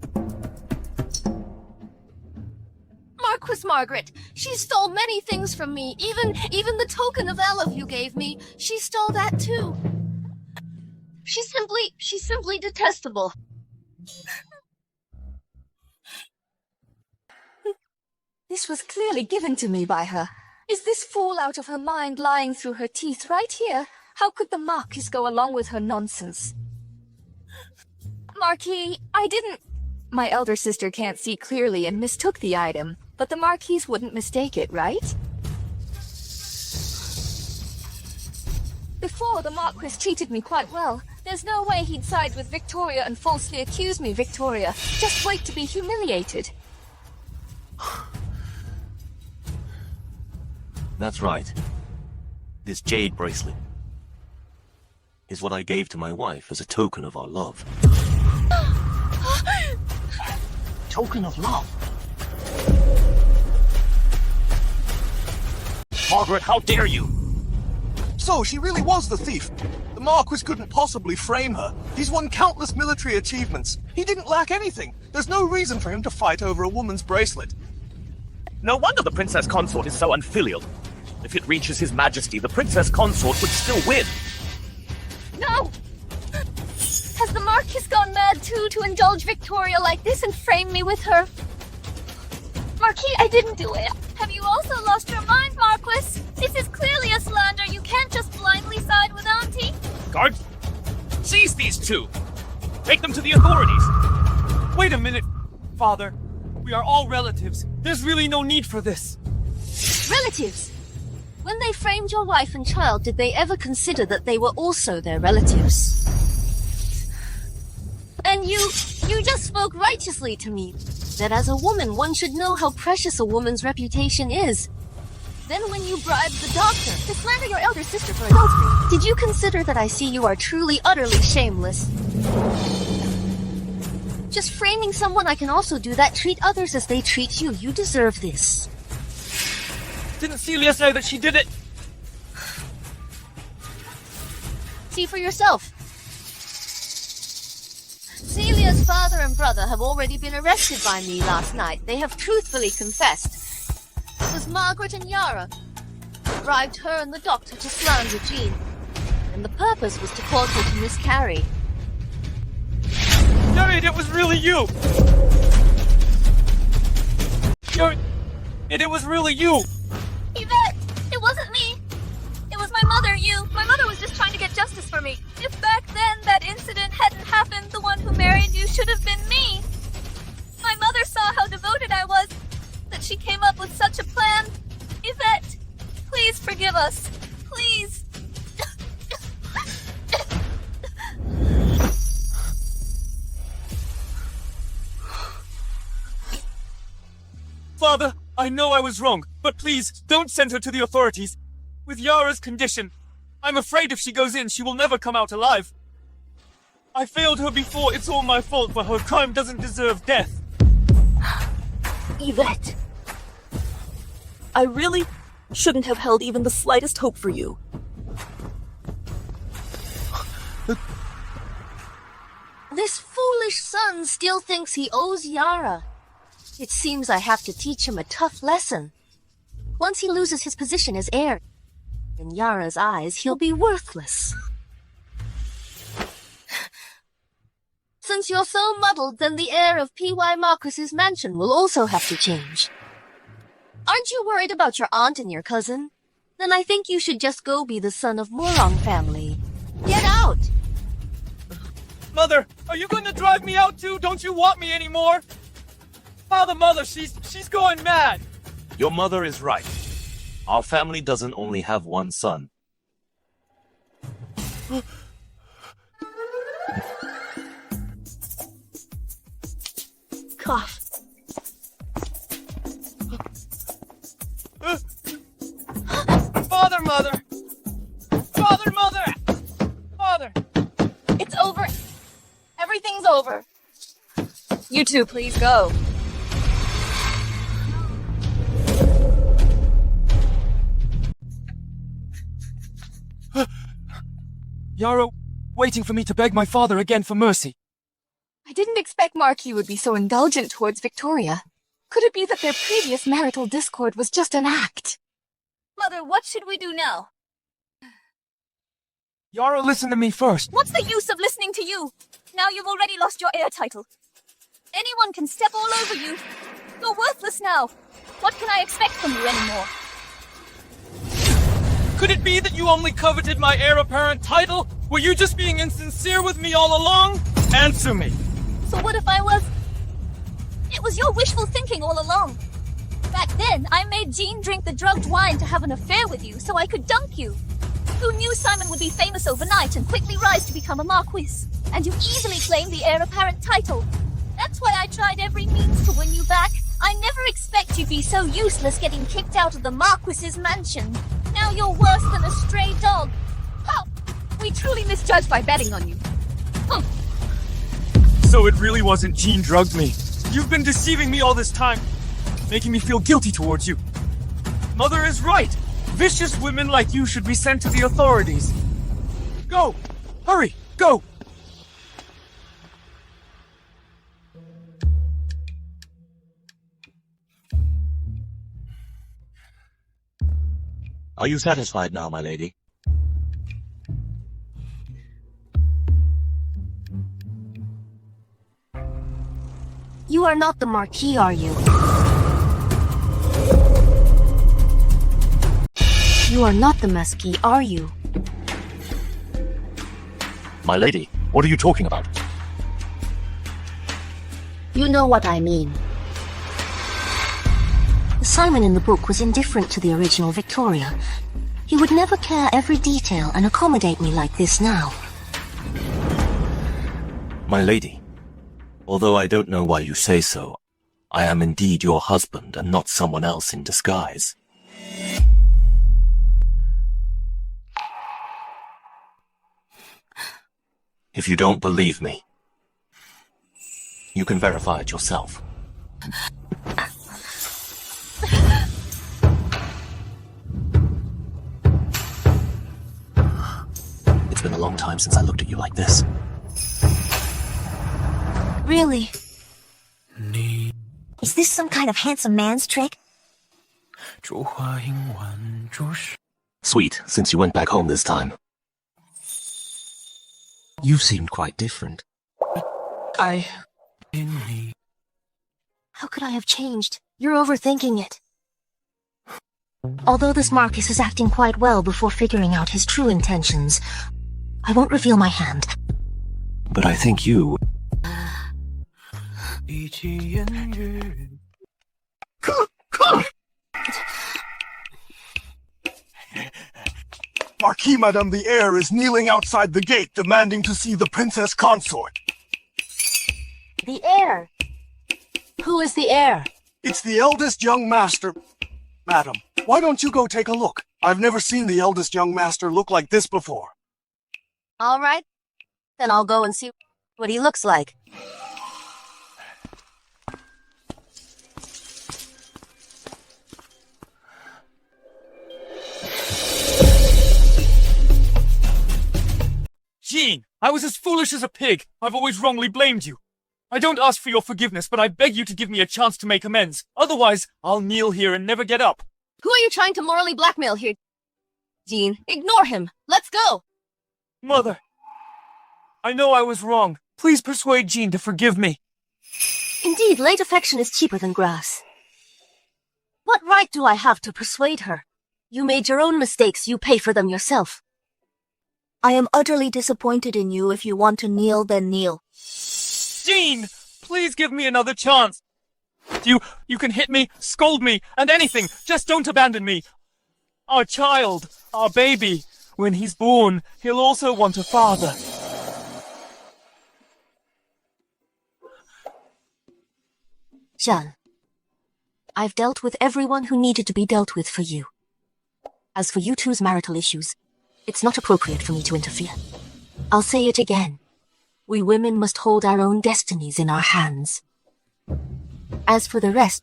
Marquis Margaret. She stole many things from me, even the token of love you gave me. She stole that too. She's simply detestable. This was clearly given to me by her. Is this fool out of her mind lying through her teeth right here? How could the Marquis go along with her nonsense? Marquis, I didn't... My elder sister can't see clearly and mistook the item, but the Marquis wouldn't mistake it, right? Before, the Marquis treated me quite well. There's no way he'd side with Victoria and falsely accuse me, Victoria. Just wait to be humiliated. That's right. This jade bracelet is what I gave to my wife as a token of our love. Token of love? Margaret, how dare you! So, she really was the thief. The Marquis couldn't possibly frame her. He's won countless military achievements. He didn't lack anything. There's no reason for him to fight over a woman's bracelet. No wonder the princess consort is so unfilial. If it reaches his majesty, the princess consort would still win. No! Has the Marquis gone mad too to indulge Victoria like this and frame me with her? Marquis, I didn't do it. Have you also lost your mind, Marquis? This is clearly a slander. You can't just blindly side with Auntie. Guards, seize these two. Take them to the authorities. Wait a minute, Father. We are all relatives. There's really no need for this. Relatives? When they framed your wife and child, did they ever consider that they were also their relatives? And you just spoke righteously to me, that as a woman one should know how precious a woman's reputation is. Then when you bribed the doctor to slander your elder sister for adultery, did you consider that I see you are truly, utterly shameless? Just framing someone, I can also do that. Treat others as they treat you. You deserve this. Didn't Celia say that she did it? See for yourself. Celia's father and brother have already been arrested by me last night. They have truthfully confessed. It was Margaret and Yara who bribed her and the doctor to slander Jean. And the purpose was to cause her to miscarry. Yara, it was really you! Yara, it was really you! Yvette! It wasn't me! It was my mother, you! My mother was just trying to get justice for me. If back then that incident hadn't happened, the one who married you should have been me. My mother saw how devoted I was, that she came up with such a plan. Yvette, please forgive us. Please. Father, I know I was wrong, but please, don't send her to the authorities. With Yara's condition, I'm afraid if she goes in, she will never come out alive. I failed her before, it's all my fault, but her crime doesn't deserve death. Yvette. I really shouldn't have held even the slightest hope for you. This foolish son still thinks he owes Yara. It seems I have to teach him a tough lesson. Once he loses his position as heir, in Yara's eyes, he'll be worthless. Since you're so muddled, then the heir of P.Y. Marquis's mansion will also have to change. Aren't you worried about your aunt and your cousin? Then I think you should just go be the son of Morong family. Get out! Mother, are you going to drive me out too? Don't you want me anymore? Father, Mother, she's going mad. Your mother is right. Our family doesn't only have one son. Cough. Father, Mother! Father, Mother! Father! It's over. Everything's over. You two, please go. Yara, waiting for me to beg my father again for mercy. I didn't expect Marquis would be so indulgent towards Victoria. Could it be that their previous marital discord was just an act? Mother, what should we do now? Yara, listen to me first. What's the use of listening to you? Now you've already lost your heir title. Anyone can step all over you. You're worthless now. What can I expect from you anymore? Could it be that you only coveted my heir apparent title? Were you just being insincere with me all along? Answer me. So what if I was... It was your wishful thinking all along. Back then, I made Jean drink the drugged wine to have an affair with you so I could dunk you. Who knew Simon would be famous overnight and quickly rise to become a Marquis? And you easily claimed the heir apparent title. That's why I tried every means to win you back. I never expect you'd be so useless getting kicked out of the Marquis's mansion. Now you're worse than a stray dog. How? We truly misjudged by betting on you. So it really wasn't Jean drugged me. You've been deceiving me all this time, making me feel guilty towards you. Mother is right. Vicious women like you should be sent to the authorities. Go! Hurry! Go! Are you satisfied now, my lady? You are not the Marquis, are you? You are not the Marquis, are you? My lady, what are you talking about? You know what I mean. Simon in the book was indifferent to the original Victoria. He would never care every detail and accommodate me like this now. My lady, although I don't know why you say so, I am indeed your husband and not someone else in disguise. If you don't believe me, you can verify it yourself. It's been a long time since I looked at you like this. Really? Is this some kind of handsome man's trick? Sweet, since you went back home this time. You seemed quite different. How could I have changed? You're overthinking it. Although this Marquis is acting quite well before figuring out his true intentions, I won't reveal my hand. But I think you... Marquis Madame the heir is kneeling outside the gate demanding to see the princess consort. The heir? Who is the heir? It's the eldest young master. Madam, why don't you go take a look? I've never seen the eldest young master look like this before. All right. Then I'll go and see what he looks like. Jean, I was as foolish as a pig. I've always wrongly blamed you. I don't ask for your forgiveness, but I beg you to give me a chance to make amends. Otherwise, I'll kneel here and never get up. Who are you trying to morally blackmail here, Jean? Ignore him. Let's go. Mother, I know I was wrong. Please persuade Jean to forgive me. Indeed, late affection is cheaper than grass. What right do I have to persuade her? You made your own mistakes, you pay for them yourself. I am utterly disappointed in you. If you want to kneel, then kneel. Jean, please give me another chance. You can hit me, scold me, and anything. Just don't abandon me. Our child, our baby, when he's born, he'll also want a father. Jean, I've dealt with everyone who needed to be dealt with for you. As for you two's marital issues, it's not appropriate for me to interfere. I'll say it again. We women must hold our own destinies in our hands. As for the rest,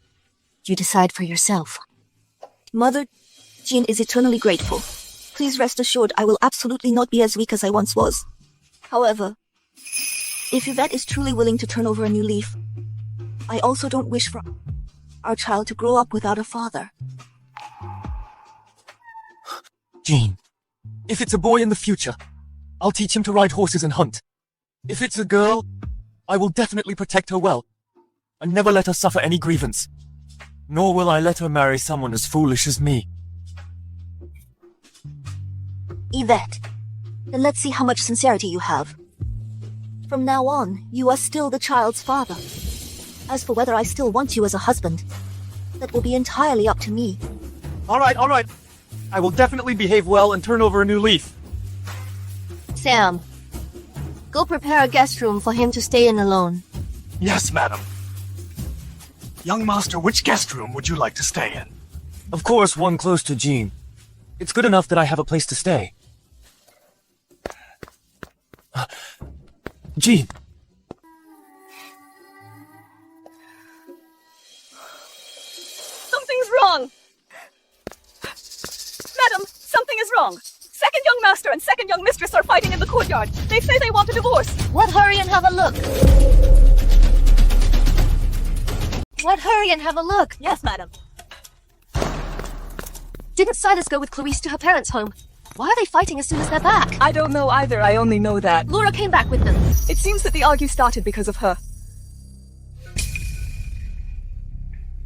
you decide for yourself. Mother, Jean is eternally grateful. Please rest assured I will absolutely not be as weak as I once was. However, if Yvette is truly willing to turn over a new leaf, I also don't wish for our child to grow up without a father. Jean, if it's a boy in the future, I'll teach him to ride horses and hunt. If it's a girl, I will definitely protect her well, and never let her suffer any grievance. Nor will I let her marry someone as foolish as me. Yvette, then let's see how much sincerity you have. From now on, you are still the child's father. As for whether I still want you as a husband, that will be entirely up to me. All right. I will definitely behave well and turn over a new leaf. Sam, go prepare a guest room for him to stay in alone. Yes, madam. Young master, which guest room would you like to stay in? Of course, one close to Jean. It's good enough that I have a place to stay. Jean. Something's wrong! Madam, something is wrong. Second young master and second young mistress are fighting in the courtyard. They say they want a divorce. What hurry and have a look? Yes, madam. Didn't Silas go with Clarice to her parents' home? Why are they fighting as soon as they're back? I don't know either. I only know that. Laura came back with them. It seems that the argue started because of her.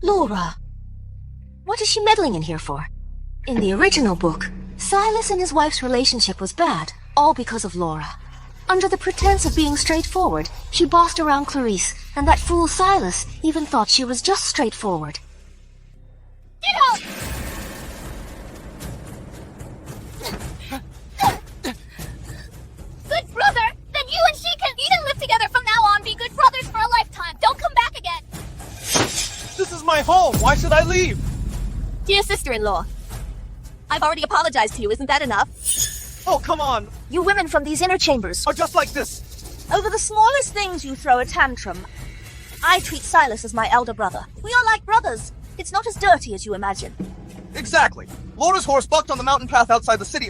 Laura. What is she meddling in here for? In the original book, Silas and his wife's relationship was bad, all because of Laura. Under the pretense of being straightforward, she bossed around Clarice, and that fool Silas even thought she was just straightforward. Get out! Good brother! Then you and she can live together from now on, be good brothers for a lifetime. Don't come back again! This is my home. Why should I leave? Dear sister-in-law, I've already apologized to you. Isn't that enough? Oh, come on. You women from these inner chambers Are just like this. Over the smallest things you throw a tantrum. I treat Silas as my elder brother. We are like brothers. It's not as dirty as you imagine. Exactly. Laura's horse bucked on the mountain path outside the city.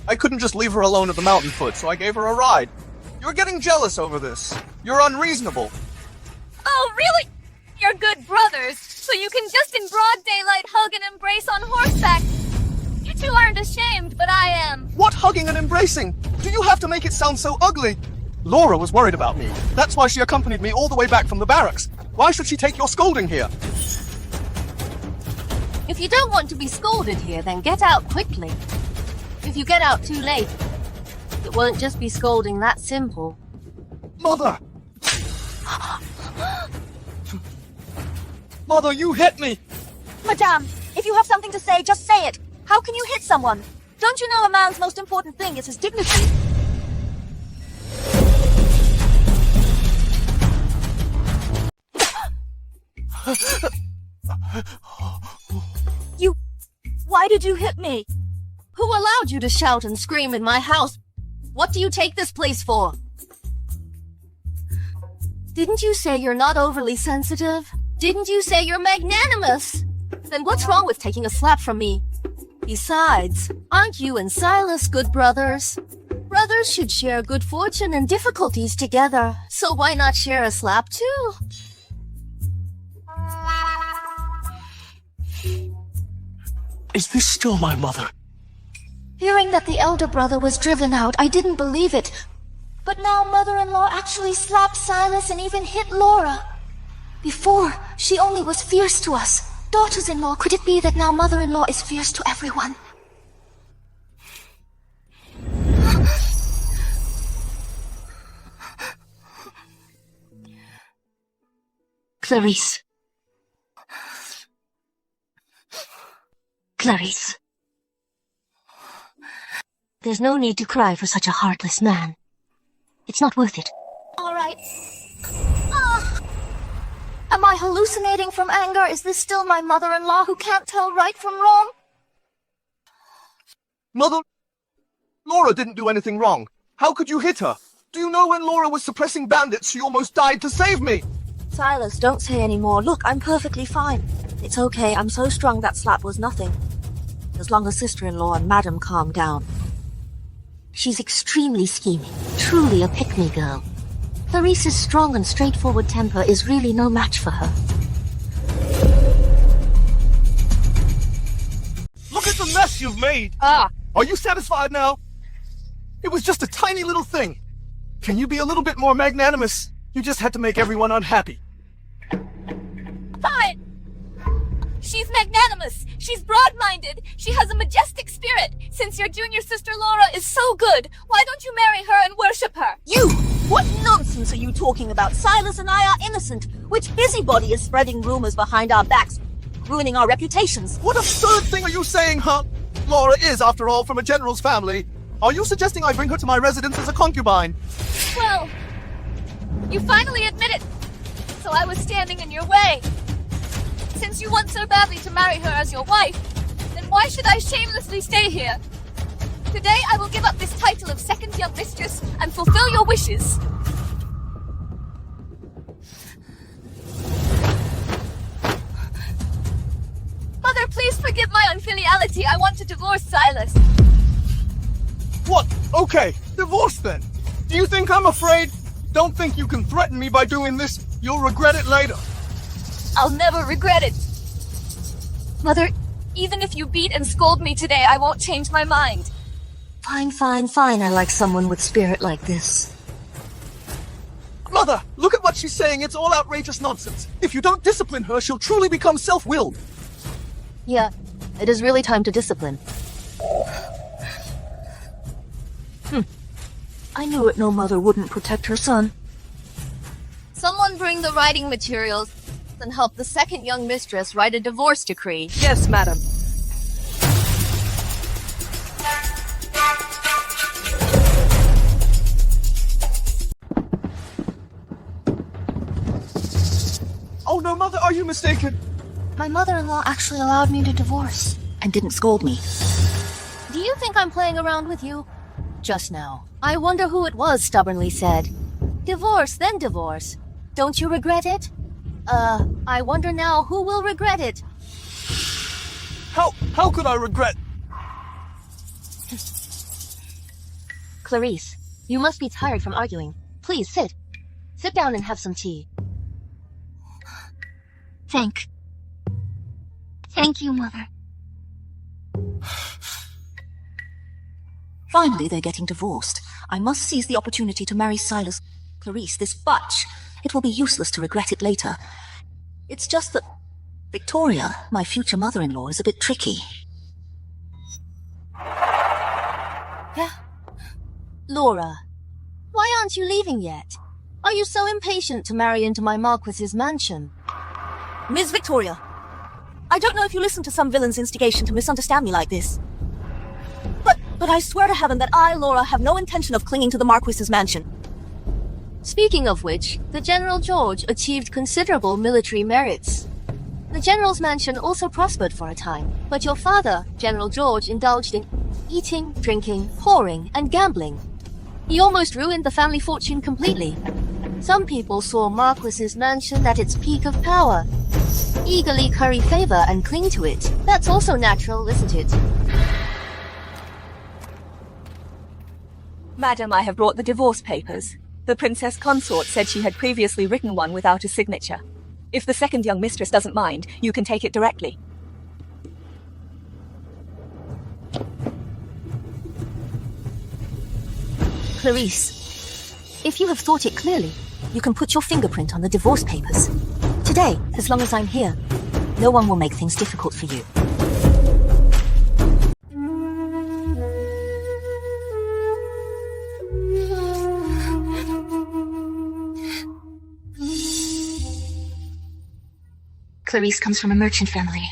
I couldn't just leave her alone at the mountain foot, so I gave her a ride. You're getting jealous over this. You're unreasonable. Oh, really? You're good brothers, so you can just in broad daylight hug and embrace on horseback. You two aren't ashamed, but I am. What hugging and embracing? Do you have to make it sound so ugly? Laura was worried about me. That's why she accompanied me all the way back from the barracks. Why should she take your scolding here? If you don't want to be scolded here, then get out quickly. If you get out too late, it won't just be scolding that simple. Mother! Mother, you hit me! Madame, if you have something to say, just say it. How can you hit someone? Don't you know a man's most important thing is his dignity? Why did you hit me? Who allowed you to shout and scream in my house? What do you take this place for? Didn't you say you're not overly sensitive? Didn't you say you're magnanimous? Then what's wrong with taking a slap from me? Besides, aren't you and Silas good brothers? Brothers should share good fortune and difficulties together, so why not share a slap too? Is this still my mother? Hearing that the elder brother was driven out, I didn't believe it. But now mother-in-law actually slapped Silas and even hit Laura. Before, she only was fierce to us. Daughters-in-law, could it be that now mother-in-law is fierce to everyone? Clarice. Clarice. There's no need to cry for such a heartless man. It's not worth it. All right. Am I hallucinating from anger? Is this still my mother-in-law who can't tell right from wrong? Mother, Laura didn't do anything wrong. How could you hit her? Do you know when Laura was suppressing bandits, she almost died to save me? Silas, don't say any more. Look, I'm perfectly fine. It's okay, I'm so strong that slap was nothing. As long as sister-in-law and madam calm down. She's extremely scheming, truly a pick-me girl. Clarice's strong and straightforward temper is really no match for her. Look at the mess you've made! Are you satisfied now? It was just a tiny little thing. Can you be a little bit more magnanimous? You just had to make everyone unhappy. Fine! She's magnanimous, she's broad-minded, she has a majestic spirit. Since your junior sister Laura is so good, why don't you marry her and worship her? You! What nonsense are you talking about? Silas and I are innocent. Which busybody is spreading rumors behind our backs, ruining our reputations? What absurd thing are you saying, huh? Laura is, after all, from a general's family. Are you suggesting I bring her to my residence as a concubine? Well, you finally admit it. So I was standing in your way. Since you want so badly to marry her as your wife, then why should I shamelessly stay here? Today I will give up this title of second young mistress and fulfill your wishes. Mother, please forgive my unfiliality. I want to divorce Silas. What? Okay, divorce then. Do you think I'm afraid? Don't think you can threaten me by doing this. You'll regret it later. I'll never regret it. Mother, even if you beat and scold me today, I won't change my mind. Fine, fine, fine. I like someone with spirit like this. Mother, look at what she's saying. It's all outrageous nonsense. If you don't discipline her, she'll truly become self-willed. Yeah, it is really time to discipline. I knew it, no mother wouldn't protect her son. Someone bring the writing materials and help the second young mistress write a divorce decree. Yes, madam. Oh no, Mother, are you mistaken? My mother-in-law actually allowed me to divorce. And didn't scold me. Do you think I'm playing around with you? Just now. I wonder who it was stubbornly said. Divorce, then divorce. Don't you regret it? I wonder now who will regret it. How could I regret? Clarice, you must be tired from arguing. Please, sit. Sit down and have some tea. Thank you, Mother. Finally, they're getting divorced. I must seize the opportunity to marry Silas. Clarice, this butch. It will be useless to regret it later. It's just that Victoria, my future mother-in-law, is a bit tricky. Laura, why aren't you leaving yet? Are you so impatient to marry into my Marquis's mansion? Miss Victoria, I don't know if you listened to some villain's instigation to misunderstand me like this. But I swear to heaven that I, Laura, have no intention of clinging to the Marquis's mansion. Speaking of which, the General George achieved considerable military merits. The General's mansion also prospered for a time, but your father, General George, indulged in eating, drinking, whoring, and gambling. He almost ruined the family fortune completely. Some people saw Marquis's mansion at its peak of power, eagerly curry favor and cling to it. That's also natural, isn't it? Madam, I have brought the divorce papers. The Princess Consort said she had previously written one without a signature. If the second young mistress doesn't mind, you can take it directly. Clarice, if you have thought it clearly, you can put your fingerprint on the divorce papers. Today, as long as I'm here, no one will make things difficult for you. Clarice comes from a merchant family,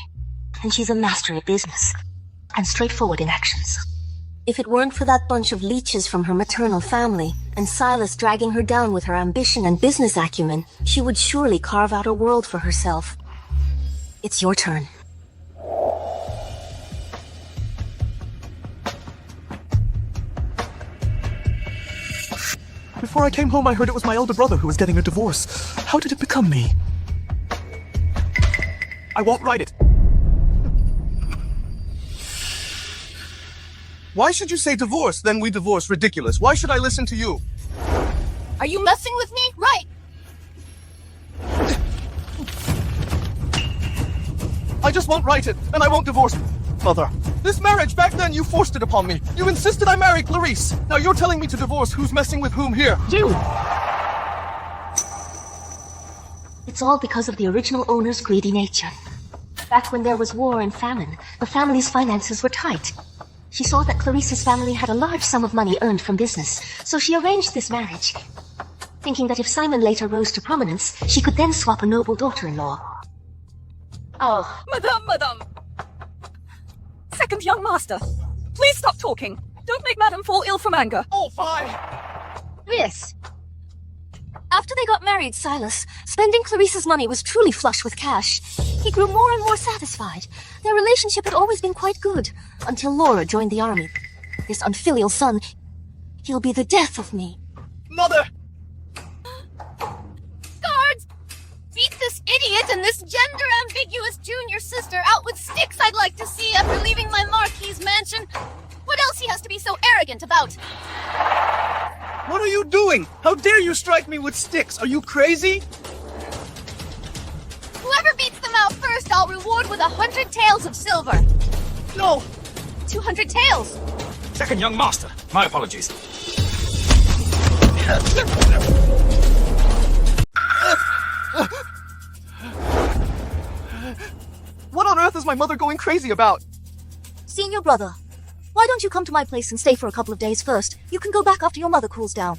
and she's a master at business, and straightforward in actions. If it weren't for that bunch of leeches from her maternal family, and Silas dragging her down with her ambition and business acumen, she would surely carve out a world for herself. It's your turn. Before I came home, I heard it was my elder brother who was getting a divorce. How did it become me? I won't write it. Why should you say divorce, then we divorce? Ridiculous. Why should I listen to you? Are you messing with me? Right! I just won't write it, and I won't divorce Mother. This marriage, back then you forced it upon me. You insisted I marry Clarice. Now you're telling me to divorce. Who's messing with whom here? You! It's all because of the original owner's greedy nature. Back when there was war and famine, the family's finances were tight. She saw that Clarice's family had a large sum of money earned from business, so she arranged this marriage, thinking that if Simon later rose to prominence, she could then swap a noble daughter-in-law. Oh, Madame! Second young master, please stop talking. Don't make Madame fall ill from anger. Oh, fine! Yes. After they got married, Silas, spending Clarice's money was truly flush with cash. He grew more and more satisfied. Their relationship had always been quite good, until Laura joined the army. This unfilial son, he'll be the death of me. Mother! Guards! Beat this idiot and this gender-ambiguous junior sister out with sticks I'd like to see after leaving my Marquis' mansion. What else he has to be so arrogant about? What are you doing? How dare you strike me with sticks? Are you crazy? Whoever beats them out first, I'll reward with 100 taels of silver. No! 200 taels. Second young master, my apologies. What on earth is my mother going crazy about? Senior brother, why don't you come to my place and stay for a couple of days first? You can go back after your mother cools down.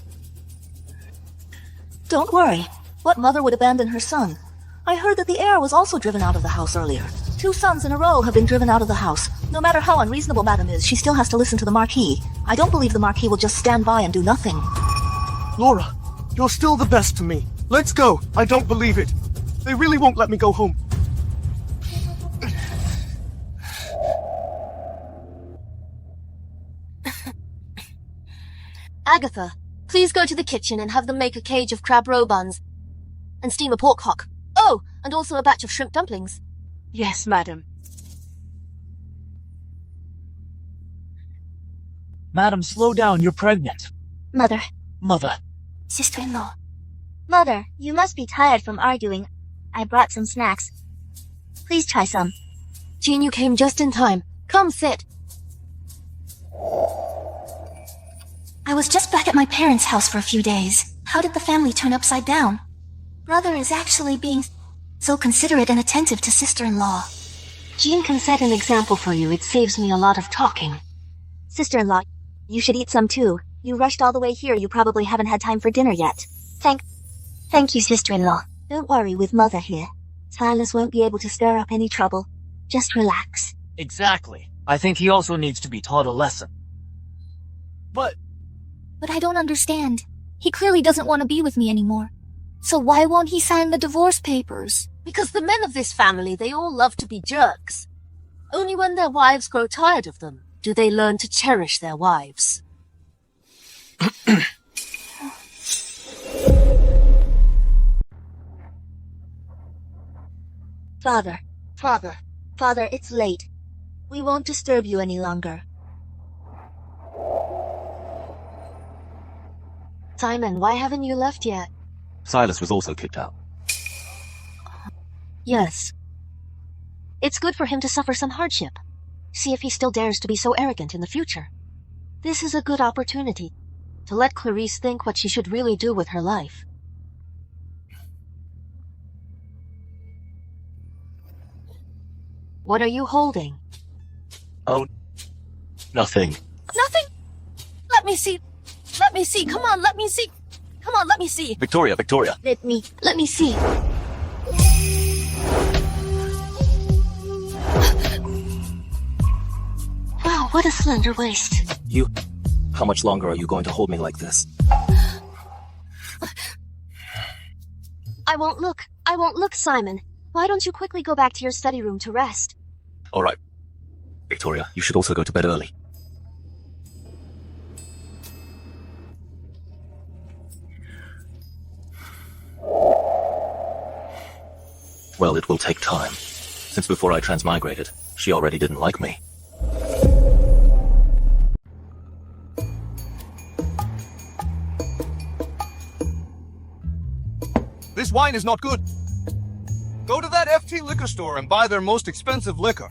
Don't worry. What mother would abandon her son? I heard that the heir was also driven out of the house earlier. 2 sons in a row have been driven out of the house. No matter how unreasonable Madame is, she still has to listen to the Marquis. I don't believe the Marquis will just stand by and do nothing. Laura, you're still the best to me. Let's go. I don't believe it. They really won't let me go home. Agatha, please go to the kitchen and have them make a cage of crab roe buns. And steam a pork hock. Oh, and also a batch of shrimp dumplings. Yes, madam. Madam, slow down, you're pregnant. Mother. Mother. Sister-in-law. Mother, you must be tired from arguing. I brought some snacks. Please try some. Jean, you came just in time. Come sit. I was just back at my parents' house for a few days. How did the family turn upside down? Brother is actually being so considerate and attentive to sister-in-law. Jean can set an example for you. It saves me a lot of talking. Sister-in-law, you should eat some too. You rushed all the way here. You probably haven't had time for dinner yet. Thank you, sister-in-law. Don't worry with Mother here. Silas won't be able to stir up any trouble. Just relax. Exactly. I think he also needs to be taught a lesson. But I don't understand. He clearly doesn't want to be with me anymore. So why won't he sign the divorce papers? Because the men of this family, they all love to be jerks. Only when their wives grow tired of them do they learn to cherish their wives. Father, it's late. We won't disturb you any longer. Simon, why haven't you left yet? Silas was also kicked out. Yes. It's good for him to suffer some hardship. See if he still dares to be so arrogant in the future. This is a good opportunity to let Clarice think what she should really do with her life. What are you holding? Oh, nothing. Nothing? Let me see. Let me see. Come on, let me see. Come on, let me see. Victoria. Let me see. Wow, what a slender waist. How much longer are you going to hold me like this? I won't look, Simon. Why don't you quickly go back to your study room to rest? All right. Victoria, you should also go to bed early. Well, it will take time. Since before I transmigrated, she already didn't like me. This wine is not good. Go to that FT liquor store and buy their most expensive liquor.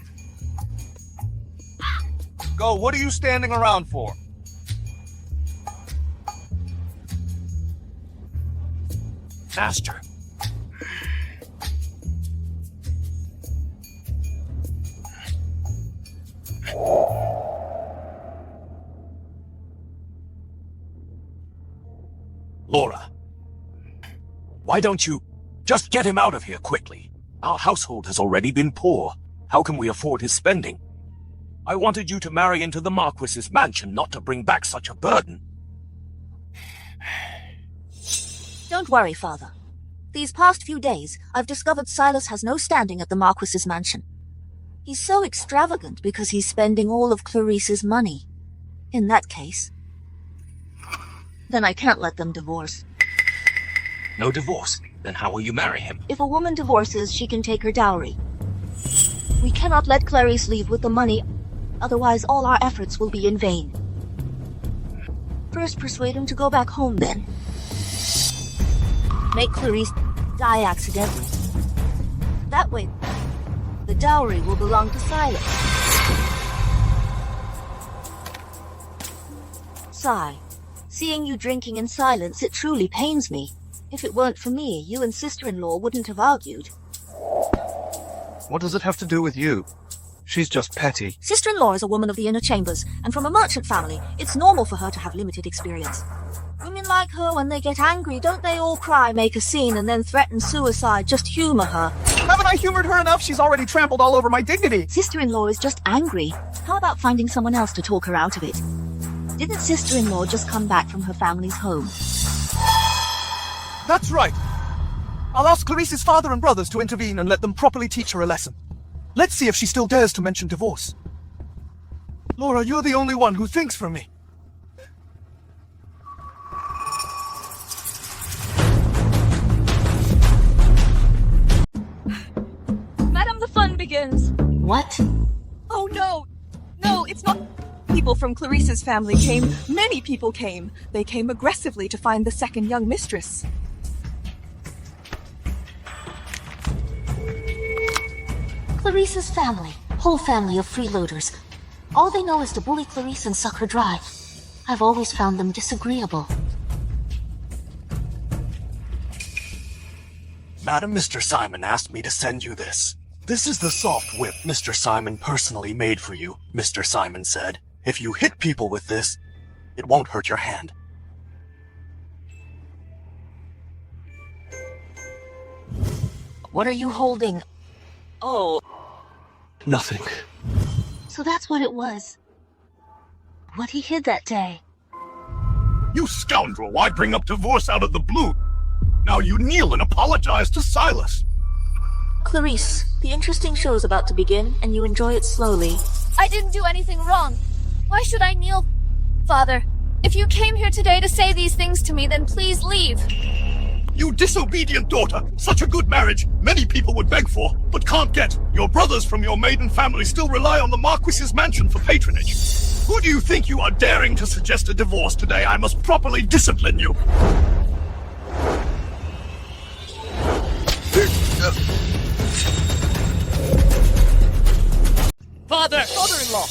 Go, what are you standing around for? Master. Laura. Why don't you just get him out of here quickly? Our household has already been poor. How can we afford his spending? I wanted you to marry into the Marquis's mansion, not to bring back such a burden. Don't worry, Father. These past few days, I've discovered Silas has no standing at the Marquis's mansion. He's so extravagant because he's spending all of Clarice's money. In that case, then I can't let them divorce. No divorce? Then how will you marry him? If a woman divorces, she can take her dowry. We cannot let Clarice leave with the money, otherwise all our efforts will be in vain. First persuade him to go back home then. Make Clarice die accidentally. That way, the dowry will belong to Silas. Sigh. Seeing you drinking in silence, it truly pains me. If it weren't for me, you and sister-in-law wouldn't have argued. What does it have to do with you? She's just petty. Sister-in-law is a woman of the inner chambers, and from a merchant family, it's normal for her to have limited experience. Women like her, when they get angry, don't they all cry, make a scene, and then threaten suicide? Just humor her. Haven't I humored her enough? She's already trampled all over my dignity. Sister-in-law is just angry. How about finding someone else to talk her out of it? Didn't sister-in-law just come back from her family's home? That's right. I'll ask Clarice's father and brothers to intervene and let them properly teach her a lesson. Let's see if she still dares to mention divorce. Laura, you're the only one who thinks for me. Madam, the fun begins. What? Oh no! No, it's not. People from Clarice's family came. Many people came. They came aggressively to find the second young mistress. Clarice's family. Whole family of freeloaders. All they know is to bully Clarice and suck her dry. I've always found them disagreeable. Madam, Mr. Simon asked me to send you this. This is the soft whip Mr. Simon personally made for you, Mr. Simon said. If you hit people with this, it won't hurt your hand. What are you holding? Oh. Nothing. So that's what it was. What he hid that day. You scoundrel, why bring up divorce out of the blue? Now you kneel and apologize to Silas. Clarice, the interesting show's about to begin, and you enjoy it slowly. I didn't do anything wrong. Why should I kneel? Father, if you came here today to say these things to me, then please leave. You disobedient daughter! Such a good marriage many people would beg for, but can't get. Your brothers from your maiden family still rely on the Marquis's mansion for patronage. Who do you think you are daring to suggest a divorce today? I must properly discipline you. Father-in-law!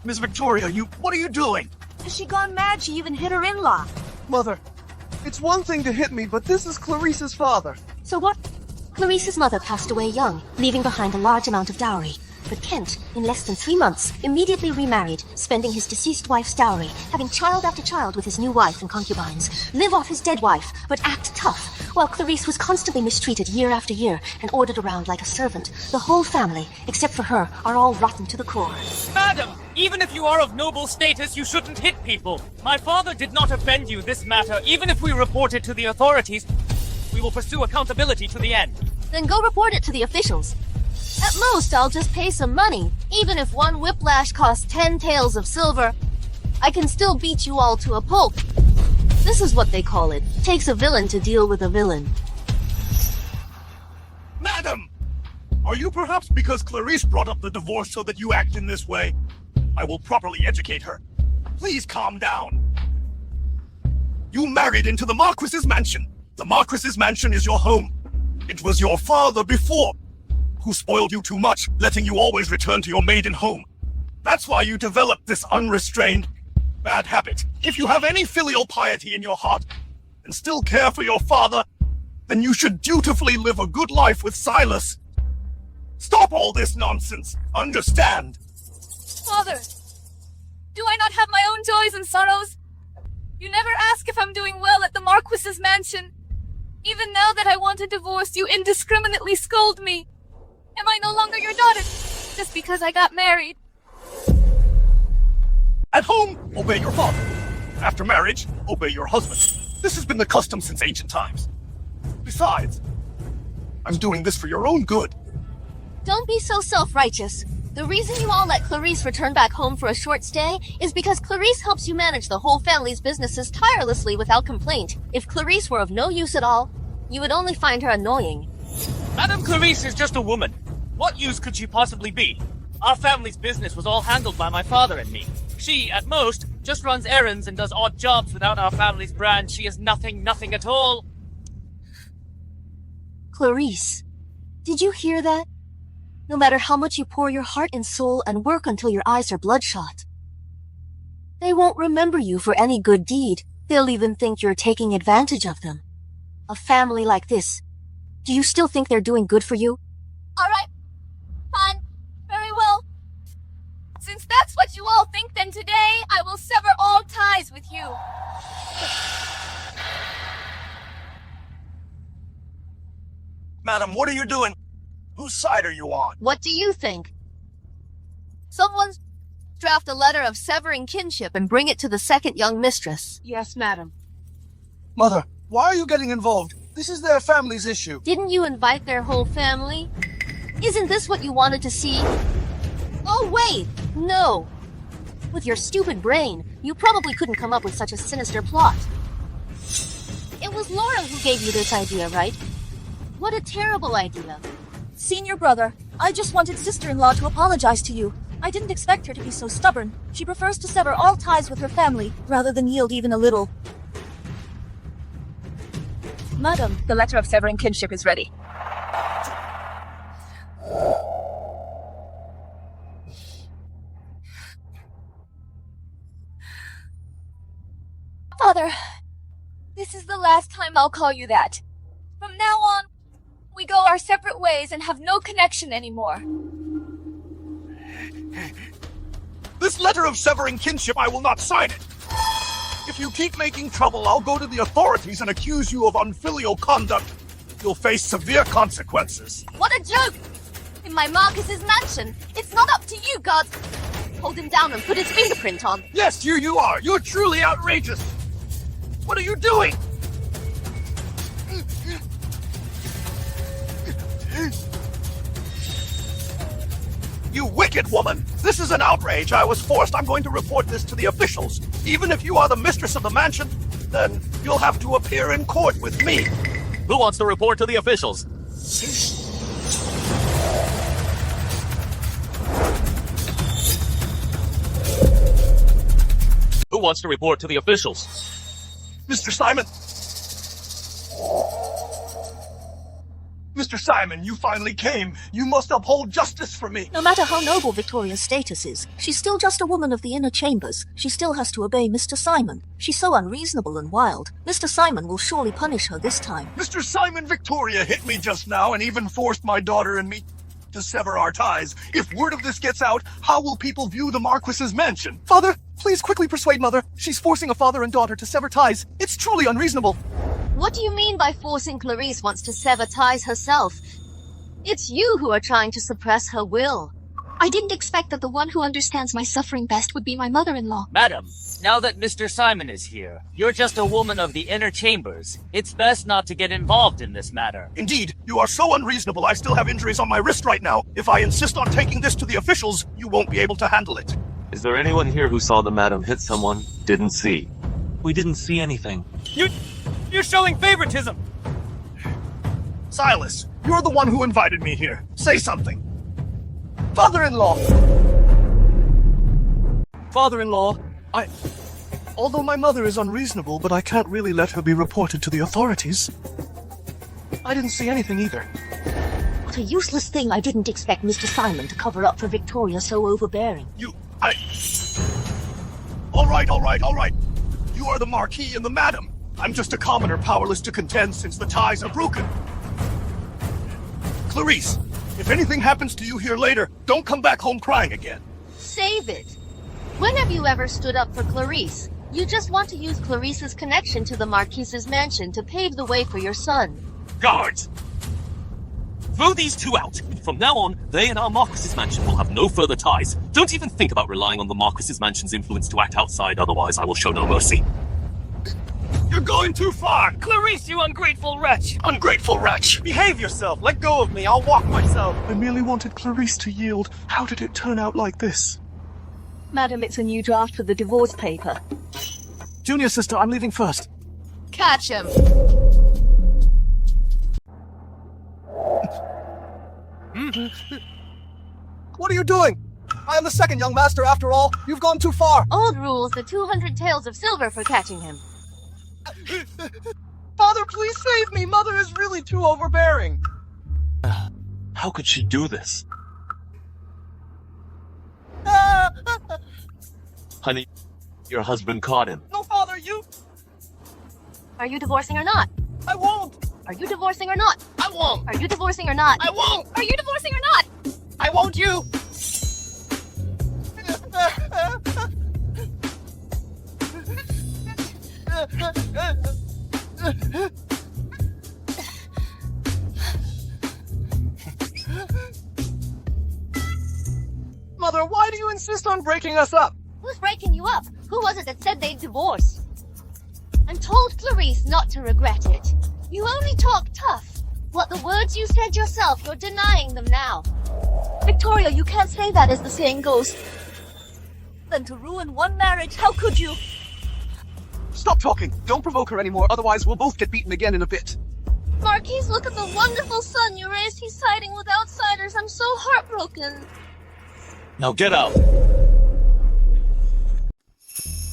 Miss Victoria, what are you doing? Has she gone mad? She even hit her in-law. Mother, it's one thing to hit me, but this is Clarice's father. So what? Clarice's mother passed away young, leaving behind a large amount of dowry. But Kent, in less than 3 months, immediately remarried, spending his deceased wife's dowry, having child after child with his new wife and concubines, live off his dead wife, but act tough, while Clarice was constantly mistreated year after year and ordered around like a servant. The whole family, except for her, are all rotten to the core. Madam, even if you are of noble status, you shouldn't hit people. My father did not offend you this matter. Even if we report it to the authorities, we will pursue accountability to the end. Then go report it to the officials. At most, I'll just pay some money. Even if one whiplash costs 10 taels of silver, I can still beat you all to a pulp. This is what they call it. Takes a villain to deal with a villain. Madam! Are you perhaps because Clarice brought up the divorce so that you act in this way? I will properly educate her. Please calm down. You married into the Marquis's mansion. The Marquis's mansion is your home. It was your father before who spoiled you too much, letting you always return to your maiden home. That's why you developed this unrestrained, bad habit. If you have any filial piety in your heart and still care for your father, then you should dutifully live a good life with Silas. Stop all this nonsense. Understand? Father, do I not have my own joys and sorrows? You never ask if I'm doing well at the Marquis's mansion. Even now that I want a divorce, you indiscriminately scold me. Am I no longer your daughter just because I got married? At home, obey your father. After marriage, obey your husband. This has been the custom since ancient times. Besides, I'm doing this for your own good. Don't be so self-righteous. The reason you all let Clarice return back home for a short stay is because Clarice helps you manage the whole family's businesses tirelessly without complaint. If Clarice were of no use at all, you would only find her annoying. Madame Clarice is just a woman. What use could she possibly be? Our family's business was all handled by my father and me. She, at most, just runs errands and does odd jobs without our family's brand. She is nothing at all. Clarice, did you hear that? No matter how much you pour your heart and soul and work until your eyes are bloodshot, they won't remember you for any good deed. They'll even think you're taking advantage of them. A family like this, do you still think they're doing good for you? Alright, fine, very well. Since that's what you all think, then today I will sever all ties with you. Madam, what are you doing? Whose side are you on? What do you think? Someone draft a letter of severing kinship and bring it to the second young mistress. Yes, madam. Mother, why are you getting involved? This is their family's issue. Didn't you invite their whole family? Isn't this what you wanted to see? Oh, wait! No! With your stupid brain, you probably couldn't come up with such a sinister plot. It was Laura who gave you this idea, right? What a terrible idea. Senior brother, I just wanted sister-in-law to apologize to you. I didn't expect her to be so stubborn. She prefers to sever all ties with her family, rather than yield even a little. Madam, the letter of severing kinship is ready. Father, this is the last time I'll call you that. From now on, we go our separate ways and have no connection anymore. This letter of severing kinship, I will not sign it. If you keep making trouble, I'll go to the authorities and accuse you of unfilial conduct. You'll face severe consequences. What a joke! In my Marcus's mansion, it's not up to you, gods. Hold him down and put his fingerprint on. Yes, you are. You're truly outrageous. What are you doing? You wicked woman! This is an outrage. I was forced. I'm going to report this to the officials. Even if you are the mistress of the mansion, then you'll have to appear in court with me. Who wants to report to the officials? Who wants to report to the officials? Mr. Simon! Mr. Simon, you finally came. You must uphold justice for me. No matter how noble Victoria's status is, she's still just a woman of the inner chambers. She still has to obey Mr. Simon. She's so unreasonable and wild. Mr. Simon will surely punish her this time. Mr. Simon, Victoria hit me just now and even forced my daughter and me to sever our ties. If word of this gets out, how will people view the Marquis's mansion? Father, please quickly persuade Mother. She's forcing a father and daughter to sever ties. It's truly unreasonable. What do you mean by forcing Clarice wants to sever ties herself? It's you who are trying to suppress her will. I didn't expect that the one who understands my suffering best would be my mother-in-law. Madam, now that Mr. Simon is here, you're just a woman of the inner chambers. It's best not to get involved in this matter. Indeed, you are so unreasonable. I still have injuries on my wrist right now. If I insist on taking this to the officials, you won't be able to handle it. Is there anyone here who saw the madam hit someone? Didn't see. We didn't see anything. You're showing favoritism! Silas, you're the one who invited me here. Say something. Father-in-law! Father-in-law, although my mother is unreasonable, but I can't really let her be reported to the authorities. I didn't see anything either. What a useless thing. I didn't expect Mr. Simon to cover up for Victoria so overbearing. All right. You are the Marquis and the Madam. I'm just a commoner powerless to contend since the ties are broken. Clarice, if anything happens to you here later, don't come back home crying again. Save it. When have you ever stood up for Clarice? You just want to use Clarice's connection to the Marquis's mansion to pave the way for your son. Guards! Throw these two out. From now on, they and our Marquis's mansion will have no further ties. Don't even think about relying on the Marquis's mansion's influence to act outside, otherwise I will show no mercy. You're going too far! Clarice, you ungrateful wretch! Ungrateful wretch! Behave yourself! Let go of me! I'll walk myself! I merely wanted Clarice to yield. How did it turn out like this? Madam, it's a new draft for the divorce paper. Junior sister, I'm leaving first. Catch him! What are you doing? I am the second young master after all. You've gone too far. Old rules, the 200 taels of silver for catching him. Father, please save me. Mother is really too overbearing. How could she do this? Honey, your husband caught him. No, Father, you... Are you divorcing or not? I won't. Are you divorcing or not? I won't. Are you divorcing or not? I won't. Are you divorcing or not? I won't you. Mother, why do you insist on breaking us up? Who's breaking you up? Who was it that said they'd divorce? I'm told Clarice not to regret it. You only talk tough. What the words you said yourself, you're denying them now. Victoria, you can't say that as the saying goes. Then to ruin one marriage, how could you? Stop talking. Don't provoke her anymore, otherwise we'll both get beaten again in a bit. Marquis, look at the wonderful son you raised. He's siding with outsiders. I'm so heartbroken. Now get out.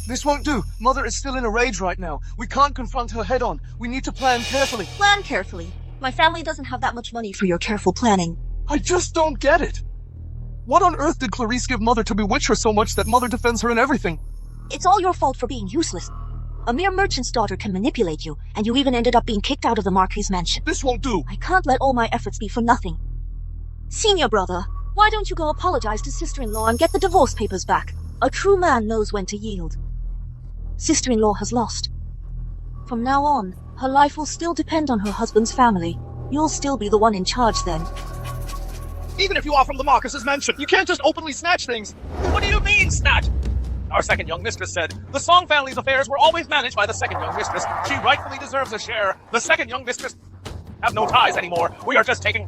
This won't do. Mother is still in a rage right now. We can't confront her head on. We need to plan carefully. Plan carefully. My family doesn't have that much money for your careful planning. I just don't get it. What on earth did Clarice give Mother to bewitch her so much that Mother defends her in everything? It's all your fault for being useless. A mere merchant's daughter can manipulate you, and you even ended up being kicked out of the Marquis' mansion. This won't do. I can't let all my efforts be for nothing. Senior brother, why don't you go apologize to sister-in-law and get the divorce papers back? A true man knows when to yield. Sister-in-law has lost. From now on, her life will still depend on her husband's family. You'll still be the one in charge then. Even if you are from the Marquis's mansion, you can't just openly snatch things. What do you mean, snatch? Our second young mistress said, the Song family's affairs were always managed by the second young mistress. She rightfully deserves a share. The second young mistress have no ties anymore. We are just taking...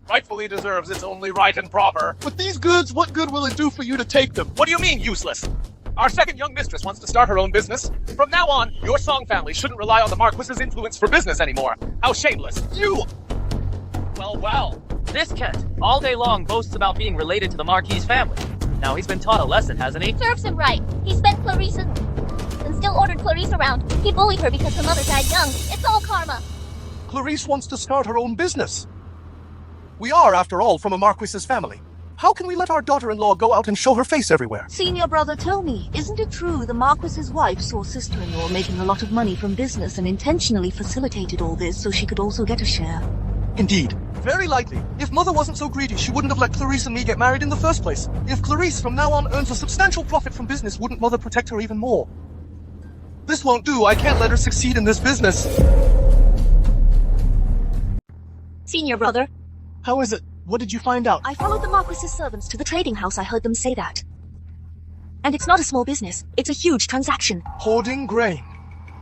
Rightfully deserves its only right and proper. But these goods, what good will it do for you to take them? What do you mean, useless? Our second young mistress wants to start her own business. From now on, your Song family shouldn't rely on the Marquis's influence for business anymore. How shameless. You... Well. This Kent, all day long, boasts about being related to the Marquis family. Now he's been taught a lesson, hasn't he? Serves him right. He spent Clarice and still ordered Clarice around. He bullied her because her mother died young. It's all karma. Clarice wants to start her own business. We are, after all, from a Marquis's family. How can we let our daughter-in-law go out and show her face everywhere? Senior brother, tell me, isn't it true the Marquis's wife saw sister-in-law making a lot of money from business and intentionally facilitated all this so she could also get a share? Indeed. Very likely. If Mother wasn't so greedy, she wouldn't have let Clarice and me get married in the first place. If Clarice from now on earns a substantial profit from business, wouldn't Mother protect her even more? This won't do. I can't let her succeed in this business. Senior brother. How is it? What did you find out? I followed the Marquis's servants to the trading house. I heard them say that. And it's not a small business. It's a huge transaction. Hoarding grain.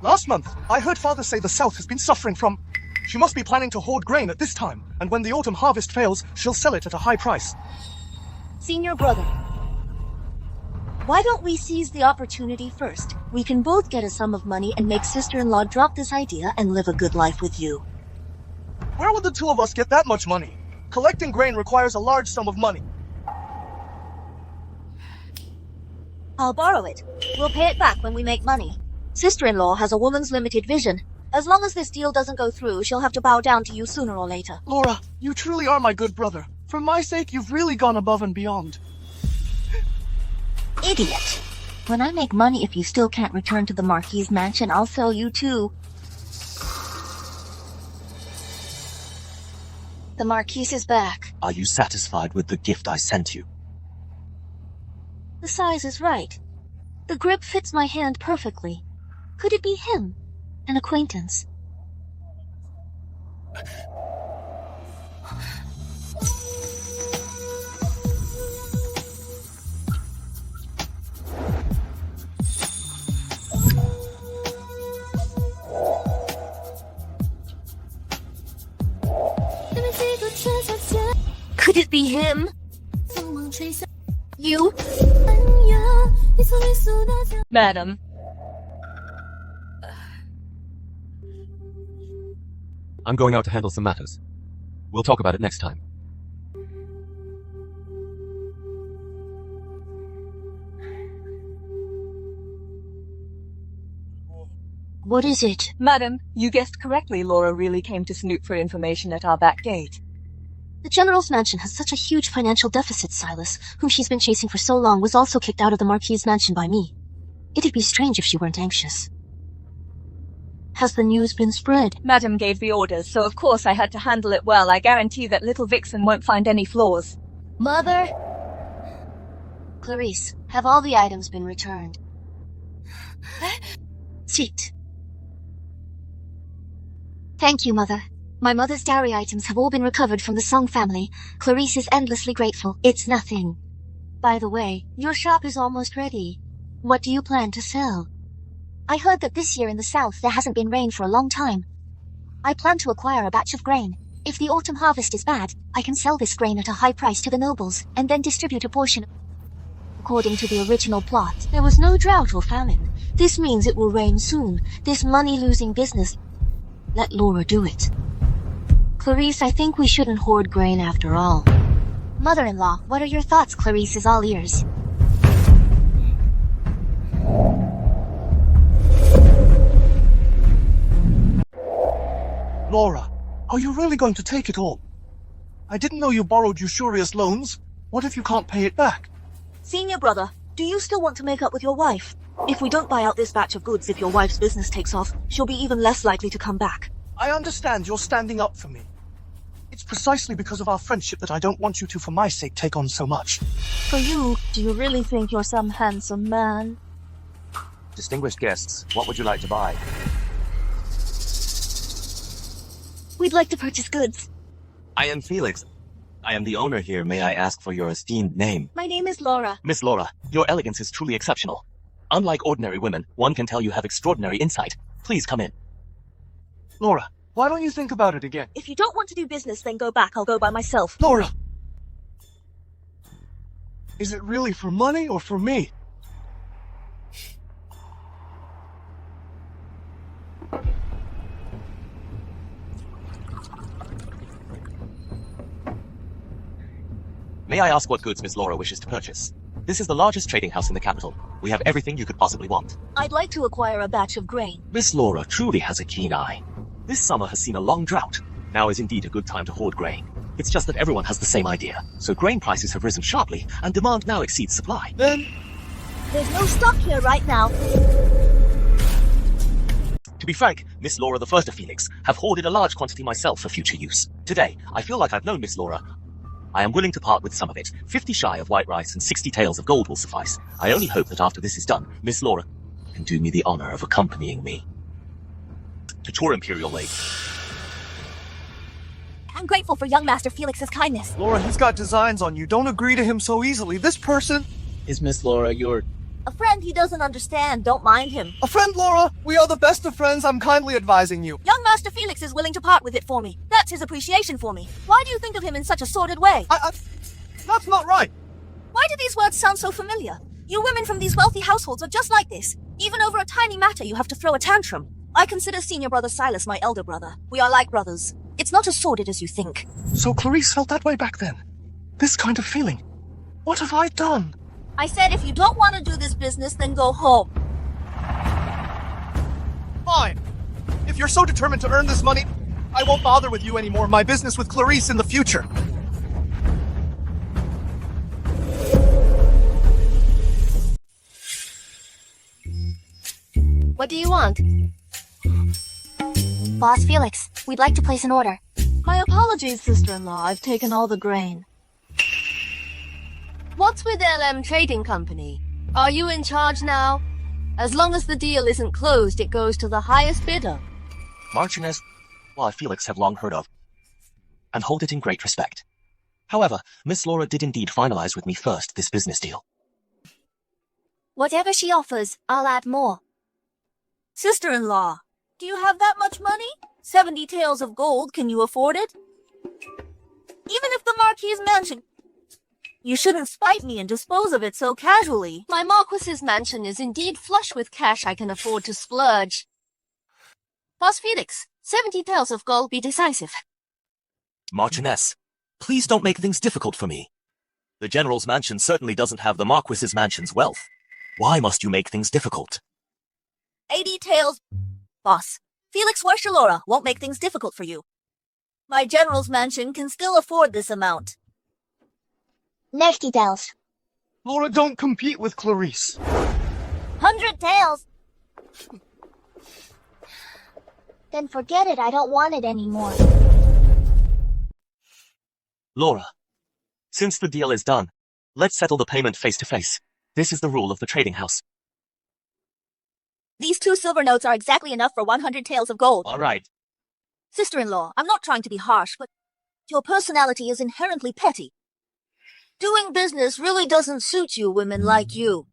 Last month, I heard Father say the South has been suffering from... She must be planning to hoard grain at this time, and when the autumn harvest fails, she'll sell it at a high price. Senior brother. Why don't we seize the opportunity first? We can both get a sum of money and make sister-in-law drop this idea and live a good life with you. Where would the two of us get that much money? Collecting grain requires a large sum of money. I'll borrow it. We'll pay it back when we make money. Sister-in-law has a woman's limited vision. As long as this deal doesn't go through, she'll have to bow down to you sooner or later. Laura, you truly are my good brother. For my sake, you've really gone above and beyond. Idiot. When I make money, if you still can't return to the Marquis' mansion, I'll sell you too. The Marquis is back. Are you satisfied with the gift I sent you? The size is right. The grip fits my hand perfectly. Could it be him? An acquaintance? Could it be him? You? Madam. I'm going out to handle some matters. We'll talk about it next time. What is it? Madam, you guessed correctly. Laura really came to snoop for information at our back gate. The General's mansion has such a huge financial deficit. Silas, whom she's been chasing for so long, was also kicked out of the Marquis' mansion by me. It'd be strange if she weren't anxious. Has the news been spread? Madam gave the orders, so of course I had to handle it well. I guarantee that little Vixen won't find any flaws. Mother? Clarice, have all the items been returned? Sit. Thank you, Mother. My mother's dowry items have all been recovered from the Song family. Clarice is endlessly grateful. It's nothing. By the way, your shop is almost ready. What do you plan to sell? I heard that this year in the south there hasn't been rain for a long time. I plan to acquire a batch of grain. If the autumn harvest is bad, I can sell this grain at a high price to the nobles, and then distribute a portion according to the original plot. There was no drought or famine. This means it will rain soon. This money-losing business. Let Laura do it. Clarice, I think we shouldn't hoard grain after all. Mother-in-law, what are your thoughts? Clarice is all ears. Laura, are you really going to take it all? I didn't know you borrowed usurious loans. What if you can't pay it back? Senior brother, do you still want to make up with your wife? If we don't buy out this batch of goods, if your wife's business takes off, she'll be even less likely to come back. I understand you're standing up for me. It's precisely because of our friendship that I don't want you to, for my sake, take on so much. For you, do you really think you're some handsome man? Distinguished guests, what would you like to buy? We'd like to purchase goods. I am Felix. I am the owner here. May I ask for your esteemed name? My name is Laura. Miss Laura, your elegance is truly exceptional. Unlike ordinary women, one can tell you have extraordinary insight. Please come in. Laura, why don't you think about it again? If you don't want to do business, then go back. I'll go by myself. Laura! Is it really for money or for me? May I ask what goods Miss Laura wishes to purchase? This is the largest trading house in the capital. We have everything you could possibly want. I'd like to acquire a batch of grain. Miss Laura truly has a keen eye. This summer has seen a long drought. Now is indeed a good time to hoard grain. It's just that everyone has the same idea. So grain prices have risen sharply, and demand now exceeds supply. Then... There's no stock here right now. To be frank, Miss Laura the First of Felix have hoarded a large quantity myself for future use. Today, I feel like I've known Miss Laura. I am willing to part with some of it. 50 shy of white rice and 60 taels of gold will suffice. I only hope that after this is done, Miss Laura can do me the honor of accompanying me to tour Imperial Lake. I'm grateful for young Master Felix's kindness. Laura, he's got designs on you. Don't agree to him so easily. This person... Is Miss Laura your... A friend he doesn't understand. Don't mind him. A friend, Laura! We are the best of friends. I'm kindly advising you. Young Master Felix is willing to part with it for me. That's his appreciation for me. Why do you think of him in such a sordid way? That's not right. Why do these words sound so familiar? You women from these wealthy households are just like this. Even over a tiny matter, you have to throw a tantrum. I consider senior brother Silas my elder brother. We are like brothers. It's not as sordid as you think. So Clarice felt that way back then? This kind of feeling? What have I done? I said if you don't want to do this business, then go home. Fine. If you're so determined to earn this money, I won't bother with you anymore. My business with Clarice in the future. What do you want? Boss Felix, we'd like to place an order. My apologies, sister-in-law. I've taken all the grain. What's with LM Trading Company? Are you in charge now? As long as the deal isn't closed, it goes to the highest bidder. Marchioness, I Felix have long heard of, and hold it in great respect. However, Miss Laura did indeed finalize with me first this business deal. Whatever she offers, I'll add more. Sister-in-law, do you have that much money? 70 taels of gold, can you afford it? Even if the Marquis' mansion... You shouldn't spite me and dispose of it so casually. My Marquis's mansion is indeed flush with cash I can afford to splurge. Boss Felix, 70 taels of gold be decisive. Marchioness, please don't make things difficult for me. The General's mansion certainly doesn't have the Marquis's mansion's wealth. Why must you make things difficult? 80 taels... Boss, Felix Laura won't make things difficult for you. My General's mansion can still afford this amount. 90 taels. Laura, don't compete with Clarice. 100 taels. Then forget it, I don't want it anymore. Laura, since the deal is done, let's settle the payment face to face. This is the rule of the trading house. These 2 silver notes are exactly enough for 100 taels of gold. All right. Sister-in-law, I'm not trying to be harsh, but your personality is inherently petty. Doing business really doesn't suit you women like you.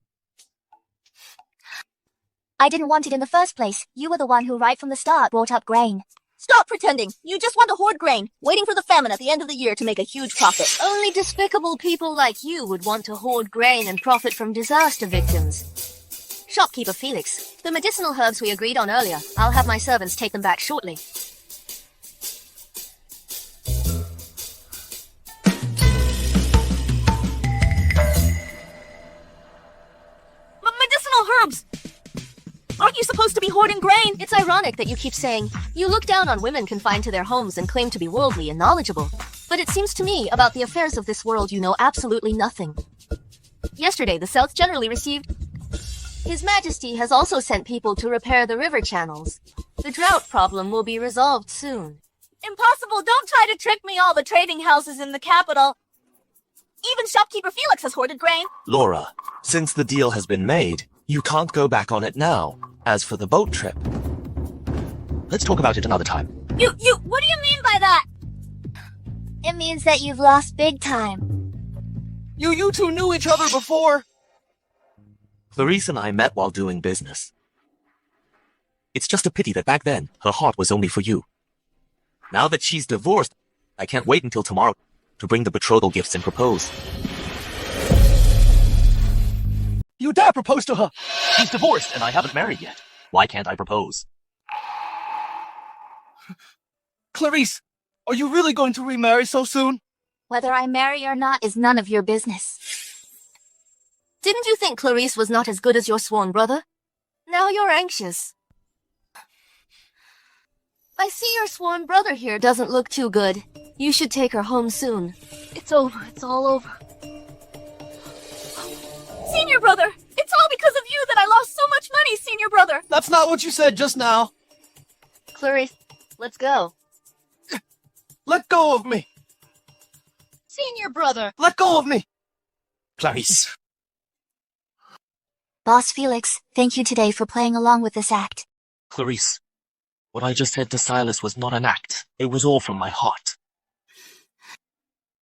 I didn't want it in the first place. You were the one who right from the start brought up grain. Stop pretending. You just want to hoard grain, waiting for the famine at the end of the year to make a huge profit. Only despicable people like you would want to hoard grain and profit from disaster victims. Shopkeeper Felix, the medicinal herbs we agreed on earlier, I'll have my servants take them back shortly. Medicinal herbs! Aren't you supposed to be hoarding grain? It's ironic that you keep saying, you look down on women confined to their homes and claim to be worldly and knowledgeable. But it seems to me, about the affairs of this world, you know absolutely nothing. Yesterday, the South generally received... His Majesty has also sent people to repair the river channels. The drought problem will be resolved soon. Impossible! Don't try to trick me, all the trading houses in the capital. Even shopkeeper Felix has hoarded grain. Laura, since the deal has been made, you can't go back on it now. As for the boat trip, let's talk about it another time. What do you mean by that? It means that you've lost big time. You two knew each other before. Clarice and I met while doing business. It's just a pity that back then, her heart was only for you. Now that she's divorced, I can't wait until tomorrow to bring the betrothal gifts and propose. You dare propose to her? She's divorced and I haven't married yet. Why can't I propose? Clarice, are you really going to remarry so soon? Whether I marry or not is none of your business. Didn't you think Clarice was not as good as your sworn brother? Now you're anxious. I see your sworn brother here doesn't look too good. You should take her home soon. It's over. It's all over. Senior brother! It's all because of you that I lost so much money, senior brother! That's not what you said just now. Clarice, let's go. Let go of me! Senior brother! Let go of me! Clarice. Boss Felix, thank you today for playing along with this act. Clarice, what I just said to Silas was not an act. It was all from my heart.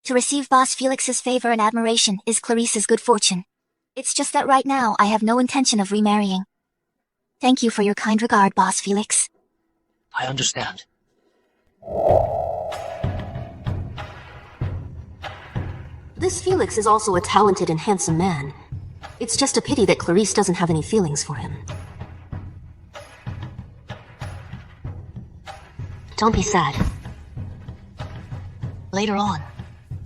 To receive Boss Felix's favor and admiration is Clarice's good fortune. It's just that right now I have no intention of remarrying. Thank you for your kind regard, Boss Felix. I understand. This Felix is also a talented and handsome man. It's just a pity that Clarice doesn't have any feelings for him. Don't be sad. Later on,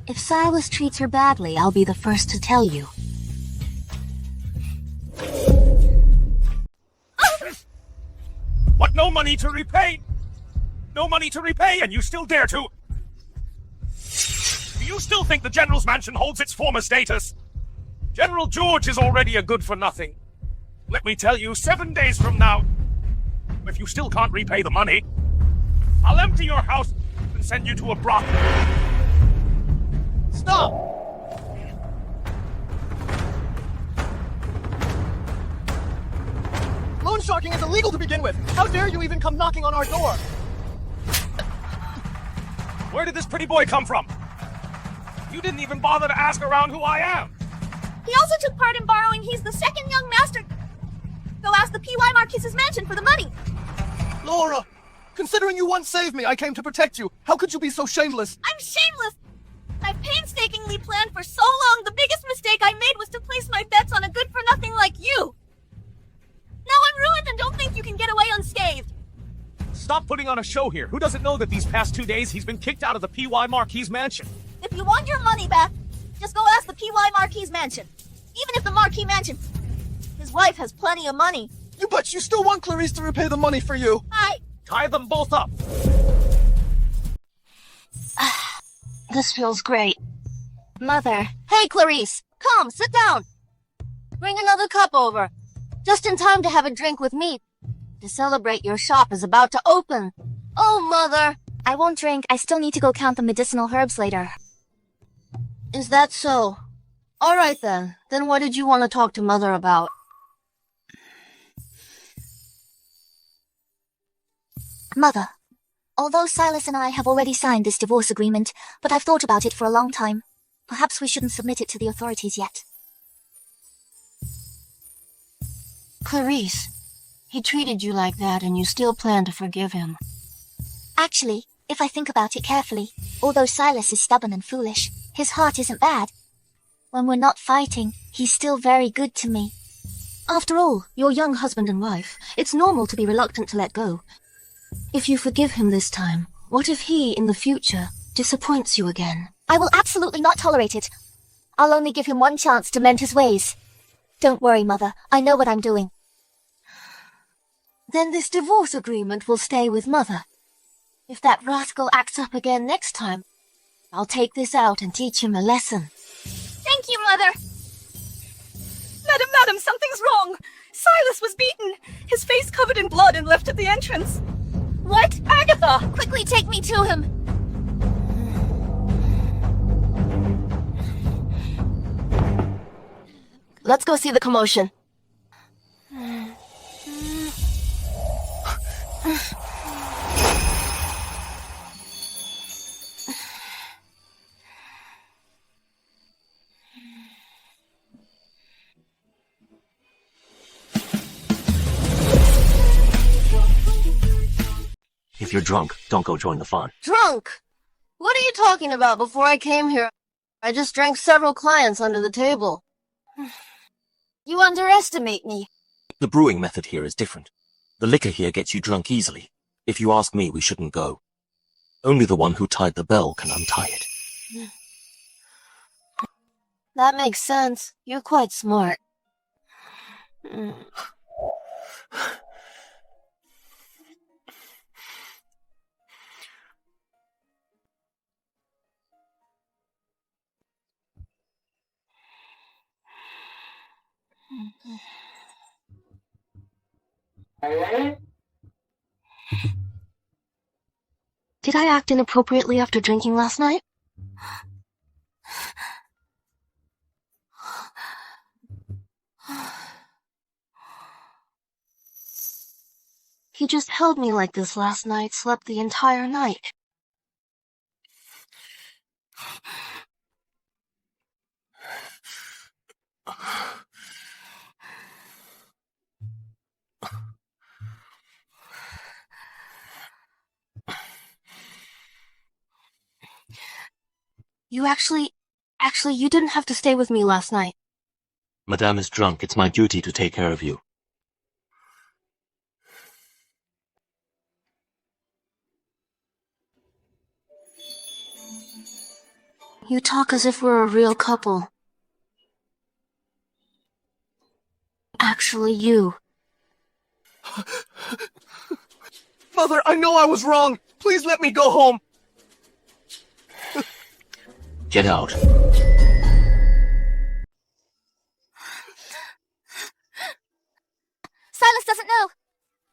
if Silas treats her badly, I'll be the first to tell you. What, no money to repay? No money to repay, and you still dare to? Do you still think the General's mansion holds its former status? General George is already a good-for-nothing. Let me tell you, 7 days from now, if you still can't repay the money, I'll empty your house and send you to a brothel. Stop! Loan sharking is illegal to begin with. How dare you even come knocking on our door? Where did this pretty boy come from? You didn't even bother to ask around who I am. He also took part in borrowing He's the second young master. Go ask the P.Y. Marquis's mansion for the money. Laura, considering you once saved me, I came to protect you. How could you be so shameless? I'm shameless. I've painstakingly planned for so long. The biggest mistake I made was to place my bets on a good-for-nothing like you. Now I'm ruined and don't think you can get away unscathed. Stop putting on a show here. Who doesn't know that these past 2 days he's been kicked out of the P.Y. Marquis mansion? If you want your money back, just go ask the P.Y. Marquis mansion. Even if the Marquis mansion... His wife has plenty of money. But you still want Clarice to repay the money for you. Tie them both up. This feels great. Mother. Hey, Clarice. Come, sit down. Bring another cup over. Just in time to have a drink with me. To celebrate your shop is about to open. Oh, Mother. I won't drink. I still need to go count the medicinal herbs later. Is that so? All right, then. Then what did you want to talk to Mother about? Mother, although Silas and I have already signed this divorce agreement, but I've thought about it for a long time. Perhaps we shouldn't submit it to the authorities yet. Clarice, he treated you like that and you still plan to forgive him. Actually, if I think about it carefully, although Silas is stubborn and foolish, his heart isn't bad. When we're not fighting, he's still very good to me. After all, you're young husband and wife. It's normal to be reluctant to let go. If you forgive him this time, what if he, in the future, disappoints you again? I will absolutely not tolerate it. I'll only give him one chance to mend his ways. Don't worry, Mother. I know what I'm doing. Then this divorce agreement will stay with Mother. If that rascal acts up again next time, I'll take this out and teach him a lesson. Thank you, Mother. Madam, something's wrong. Silas was beaten. His face covered in blood and left at the entrance. What? Agatha! Quickly take me to him. Let's go see the commotion. If you're drunk, don't go join the fun. Drunk? What are you talking about? Before I came here, I just drank several clients under the table. You underestimate me. The brewing method here is different. The liquor here gets you drunk easily. If you ask me, we shouldn't go. Only the one who tied the bell can untie it. That makes sense. You're quite smart. Did I act inappropriately after drinking last night? He just held me like this last night, slept the entire night. You actually, you didn't have to stay with me last night. Madame is drunk. It's my duty to take care of you. You talk as if we're a real couple. Actually, you. Mother, I know I was wrong. Please let me go home. Get out. Silas doesn't know.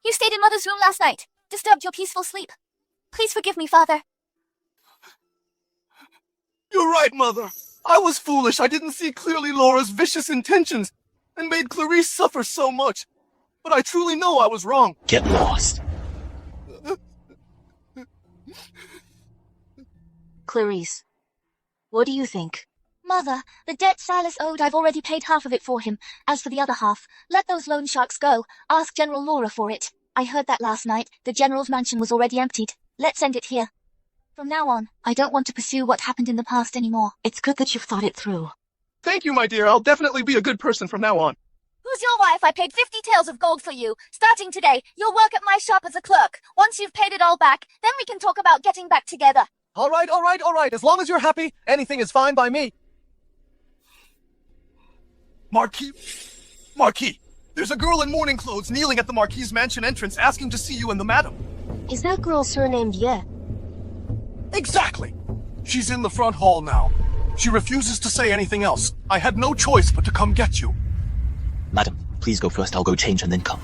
You stayed in Mother's room last night, disturbed your peaceful sleep. Please forgive me, Father. You're right, Mother. I was foolish. I didn't see clearly Laura's vicious intentions and made Clarice suffer so much. But I truly know I was wrong. Get lost. Clarice, what do you think? Mother, the debt Silas owed, I've already paid half of it for him. As for the other half, let those loan sharks go. Ask General Laura for it. I heard that last night. The General's mansion was already emptied. Let's end it here. From now on, I don't want to pursue what happened in the past anymore. It's good that you've thought it through. Thank you, my dear. I'll definitely be a good person from now on. Who's your wife? I paid 50 taels of gold for you. Starting today, you'll work at my shop as a clerk. Once you've paid it all back, then we can talk about getting back together. All right. As long as you're happy, anything is fine by me. Marquis, there's a girl in mourning clothes kneeling at the Marquis' mansion entrance asking to see you and the madam. Is that girl surnamed Yvette? Exactly. She's in the front hall now. She refuses to say anything else. I had no choice but to come get you. Madam, please go first. I'll go change and then come.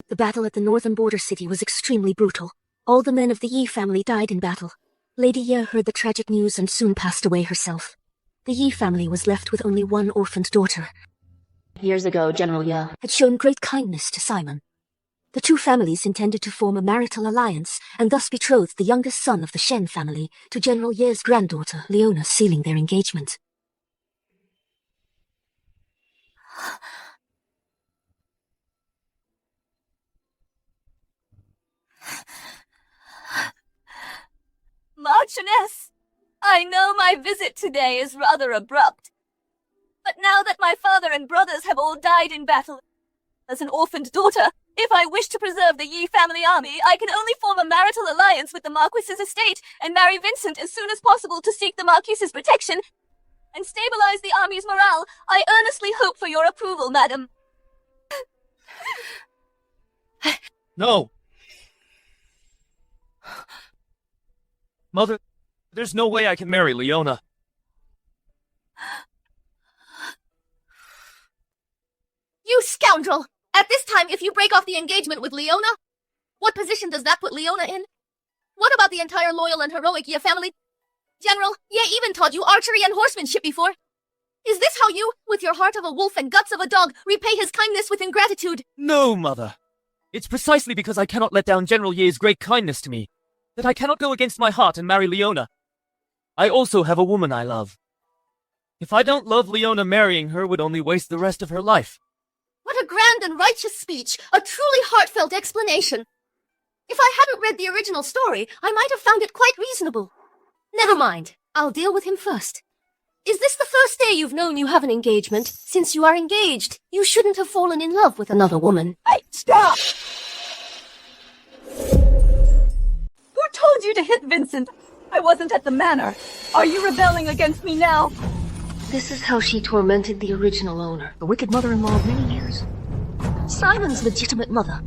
The battle at the northern border city was extremely brutal. All the men of the Yi family died in battle. Lady Yara heard the tragic news and soon passed away herself. The Yi family was left with only one orphaned daughter. Years ago, General Yara had shown great kindness to Simon. The two families intended to form a marital alliance and thus betrothed the youngest son of the Shen family to General Ye's granddaughter, Leona, sealing their engagement. Marchioness, I know my visit today is rather abrupt, but now that my father and brothers have all died in battle, as an orphaned daughter, if I wish to preserve the Yi family army, I can only form a marital alliance with the Marquis's estate and marry Vincent as soon as possible to seek the Marquis's protection and stabilize the army's morale. I earnestly hope for your approval, madam. No. Mother, there's no way I can marry Leona. You scoundrel! At this time, if you break off the engagement with Leona, what position does that put Leona in? What about the entire loyal and heroic Ye family? General, Ye even taught you archery and horsemanship before. Is this how you, with your heart of a wolf and guts of a dog, repay his kindness with ingratitude? No, Mother. It's precisely because I cannot let down General Ye's great kindness to me that I cannot go against my heart and marry Leona. I also have a woman I love. If I don't love Leona, marrying her would only waste the rest of her life. What a a grand and righteous speech, a truly heartfelt explanation. If I hadn't read the original story, I might have found it quite reasonable. Never mind. I'll deal with him first. Is this the first day you've known you have an engagement? Since you are engaged, you shouldn't have fallen in love with another woman. Stop! Who told you to hit Vincent? I wasn't at the manor. Are you rebelling against me now? This is how she tormented the original owner, the wicked mother-in-law of many years. Simon's legitimate mother.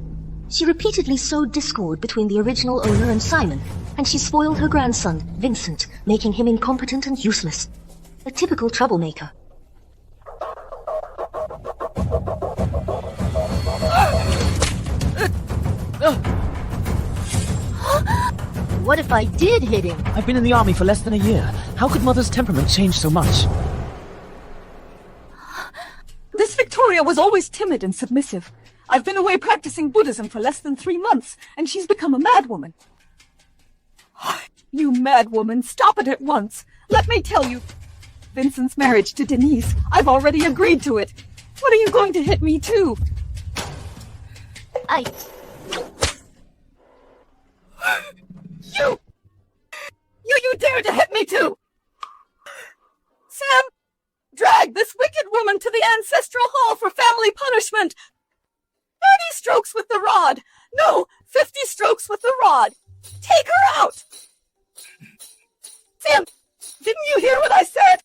She repeatedly sowed discord between the original owner and Simon, and she spoiled her grandson, Vincent, making him incompetent and useless. A typical troublemaker. What if I did hit him? I've been in the army for less than a year. How could Mother's temperament change so much? This Victoria was always timid and submissive. I've been away practicing Buddhism for less than 3 months, and she's become a madwoman. You madwoman, stop it at once. Let me tell you, Vincent's marriage to Denise, I've already agreed to it. What are you going to hit me too? You dare to hit me too! Sam, drag this wicked woman to the ancestral hall for family punishment. 30 strokes with the rod. No, 50 strokes with the rod. Take her out! Sam, didn't you hear what I said?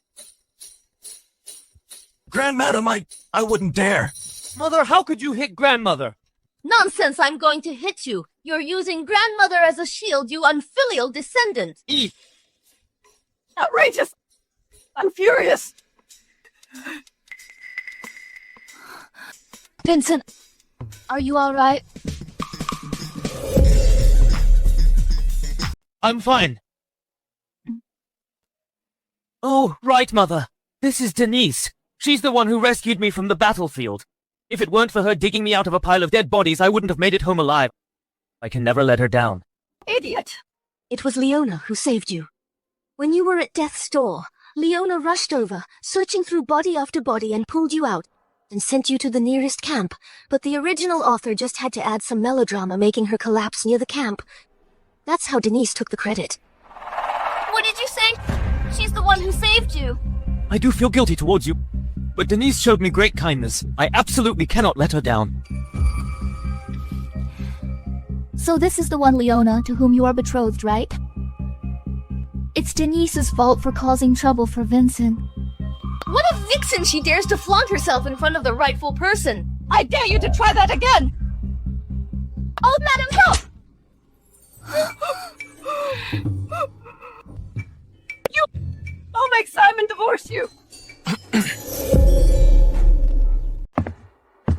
Grandmadam, I wouldn't dare. Mother, how could you hit grandmother? Nonsense, I'm going to hit you. You're using grandmother as a shield, you unfilial descendant. Outrageous! I'm furious! Vincent, are you alright? I'm fine. Oh, right, Mother. This is Denise. She's the one who rescued me from the battlefield. If it weren't for her digging me out of a pile of dead bodies, I wouldn't have made it home alive. I can never let her down. Idiot! It was Leona who saved you. When you were at death's door, Leona rushed over, searching through body after body and pulled you out, and sent you to the nearest camp, but the original author just had to add some melodrama making her collapse near the camp. That's how Denise took the credit. What did you say? She's the one who saved you. I do feel guilty towards you, but Denise showed me great kindness. I absolutely cannot let her down. So this is the one Leona to whom you are betrothed, right? It's Denise's fault for causing trouble for Vincent. What a vixen she dares to flaunt herself in front of the rightful person. I dare you to try that again! Oh, madam, help! I'll make Simon divorce you!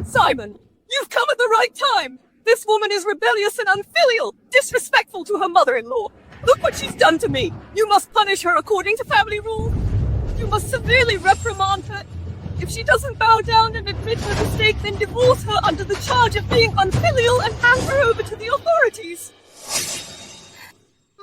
Simon, you've come at the right time! This woman is rebellious and unfilial, disrespectful to her mother-in-law. Look what she's done to me! You must punish her according to family rule. You must severely reprimand her. If she doesn't bow down and admit her mistake, then divorce her under the charge of being unfilial and hand her over to the authorities.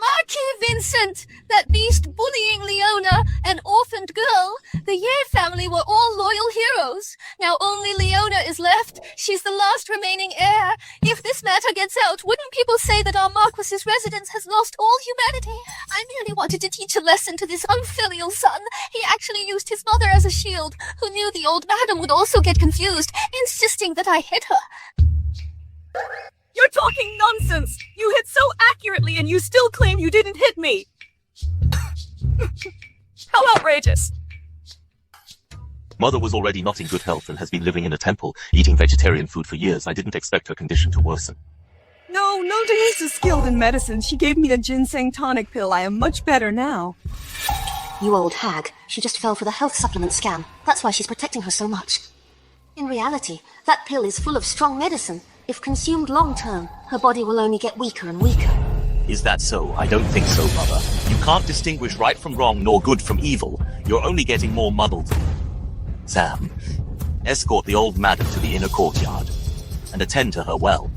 Marquis Vincent, that beast bullying Leona, an orphaned girl. The Yara family were all loyal heroes. Now only Leona is left. She's the last remaining heir. If this matter gets out, wouldn't people say that our Marquis's residence has lost all humanity? I merely wanted to teach a lesson to this unfilial son. He actually used his mother as a shield. Who knew the old madam would also get confused, insisting that I hit her. You're talking nonsense! You hit so accurately and you still claim you didn't hit me! How outrageous! Mother was already not in good health and has been living in a temple, eating vegetarian food for years. I didn't expect her condition to worsen. No, Denise is skilled in medicine. She gave me a ginseng tonic pill. I am much better now. You old hag. She just fell for the health supplement scam. That's why she's protecting her so much. In reality, that pill is full of strong medicine. If consumed long-term, her body will only get weaker and weaker. Is that so? I don't think so, Mother. You can't distinguish right from wrong nor good from evil. You're only getting more muddled. Sam, escort the old madam to the inner courtyard and attend to her well.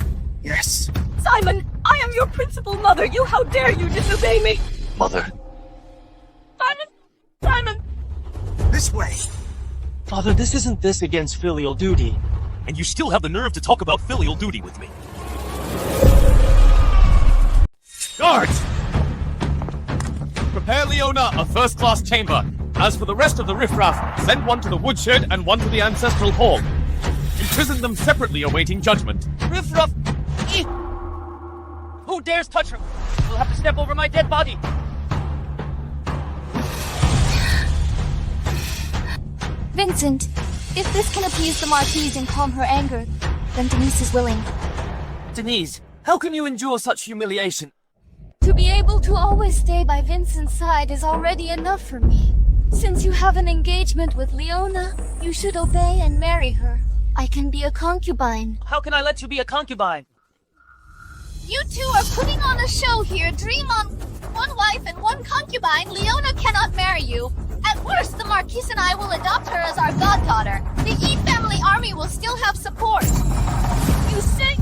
Yes. Simon, I am your principal mother. How dare you disobey me? Mother. Simon! This way. Father, this isn't this against filial duty. and you still have the nerve to talk about filial duty with me. Guards! Prepare Leona a first-class chamber. As for the rest of the riffraff, send one to the woodshed and one to the ancestral hall. Imprison them separately awaiting judgment. Riffraff! Who dares touch her? You'll have to step over my dead body. Vincent, if this can appease the Marquis and calm her anger, then Denise is willing. Denise, how can you endure such humiliation? To be able to always stay by Vincent's side is already enough for me. Since you have an engagement with Leona, you should obey and marry her. I can be a concubine. How can I let you be a concubine? You two are putting on a show here. Dream on one wife and one concubine. Leona cannot marry you. At worst, the Marquis and I will adopt her as our goddaughter. The E family army will still have support. You say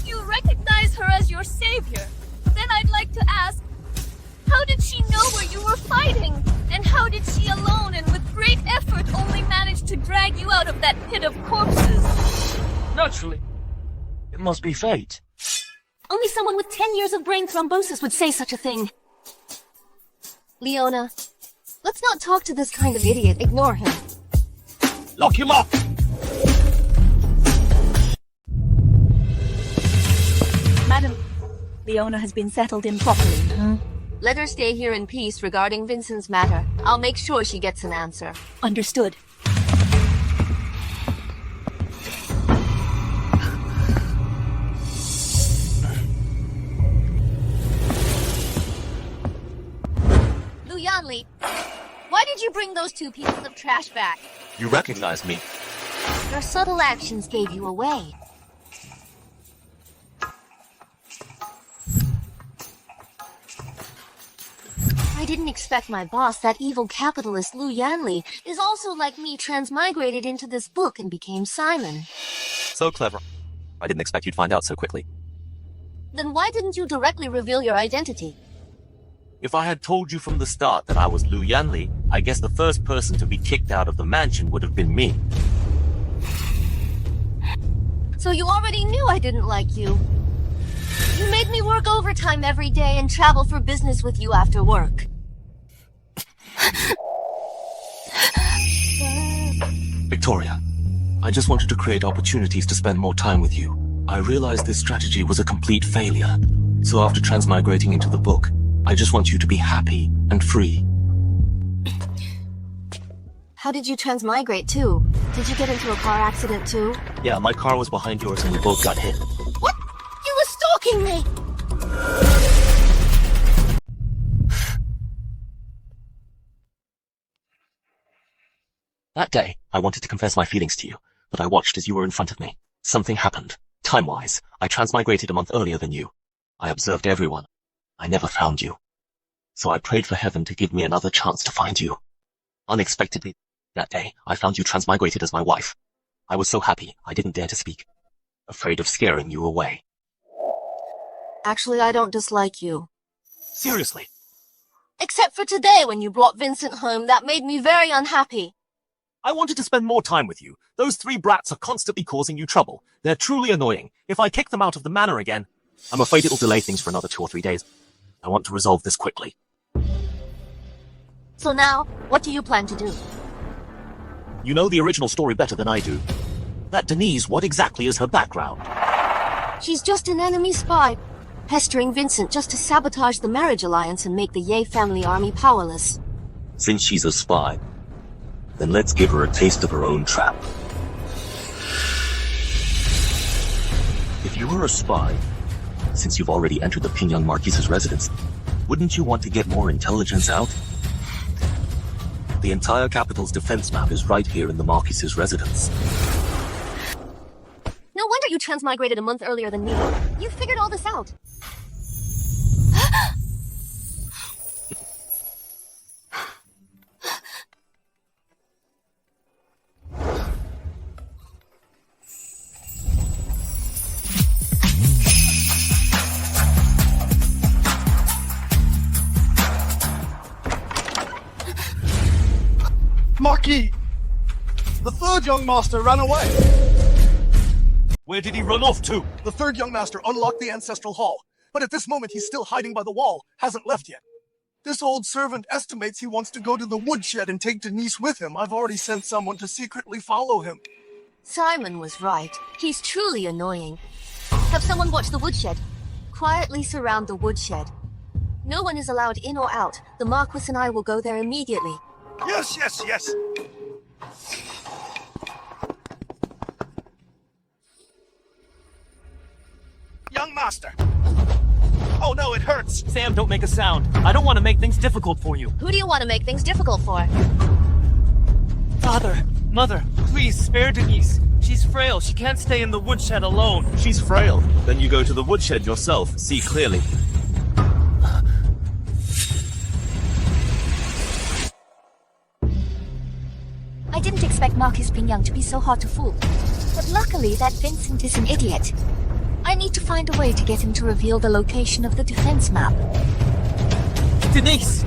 you recognize her as your savior. Then I'd like to ask, how did she know where you were fighting? And how did she alone and with great effort only manage to drag you out of that pit of corpses? Naturally. It must be fate. Only someone with 10 years of brain thrombosis would say such a thing. Leona, let's not talk to this kind of idiot. Ignore him. Lock him up! Madam, Leona has been settled improperly. Let her stay here in peace regarding Vincent's matter. I'll make sure she gets an answer. Understood. Luyanli, why did you bring those two pieces of trash back? You recognize me. Your subtle actions gave you away. I didn't expect my boss, that evil capitalist Lu Yanli, is also like me transmigrated into this book and became Simon. So clever. I didn't expect you'd find out so quickly. Then why didn't you directly reveal your identity? If I had told you from the start that I was Lu Yanli, I guess the first person to be kicked out of the mansion would have been me. So you already knew I didn't like you. You made me work overtime every day and travel for business with you after work. Victoria, I just wanted to create opportunities to spend more time with you. I realized this strategy was a complete failure. So after transmigrating into the book, I just want you to be happy and free. How did you transmigrate too? Did you get into a car accident too? Yeah, my car was behind yours and we both got hit. What? You were stalking me! That day, I wanted to confess my feelings to you, but I watched as you were in front of me. Something happened. Time-wise, I transmigrated a month earlier than you. I observed everyone. I never found you. So I prayed for heaven to give me another chance to find you. Unexpectedly, that day, I found you transmigrated as my wife. I was so happy, I didn't dare to speak, afraid of scaring you away. Actually, I don't dislike you. Seriously? Except for today when you brought Vincent home, that made me very unhappy. I wanted to spend more time with you. Those three brats are constantly causing you trouble. They're truly annoying. If I kick them out of the manor again, I'm afraid it'll delay things for another 2 or 3 days. I want to resolve this quickly. So now, what do you plan to do? You know the original story better than I do. That Denise, what exactly is her background? She's just an enemy spy, pestering Vincent just to sabotage the marriage alliance and make the Ye family army powerless. Since she's a spy, then let's give her a taste of her own trap. If you were a spy, since you've already entered the Pingyang Marquis' residence, wouldn't you want to get more intelligence out? The entire capital's defense map is right here in the Marquis' residence. No wonder you transmigrated a month earlier than me. You figured all this out. Marquis! The third young master ran away! Where did he run off to? The third young master unlocked the ancestral hall, but at this moment he's still hiding by the wall, hasn't left yet. This old servant estimates he wants to go to the woodshed and take Denise with him. I've already sent someone to secretly follow him. Simon was right. He's truly annoying. Have someone watch the woodshed. Quietly surround the woodshed. No one is allowed in or out. The Marquis and I will go there immediately. Yes, yes, yes. Young master. Oh no, it hurts. Sam, don't make a sound. I don't want to make things difficult for you. Who do you want to make things difficult for? Father, Mother, please spare Denise. She's frail. She can't stay in the woodshed alone. She's frail. Then you go to the woodshed yourself. See clearly. I didn't expect Marcus being young to be so hard to fool. But luckily, that Vincent is an idiot. I need to find a way to get him to reveal the location of the defense map. Denise!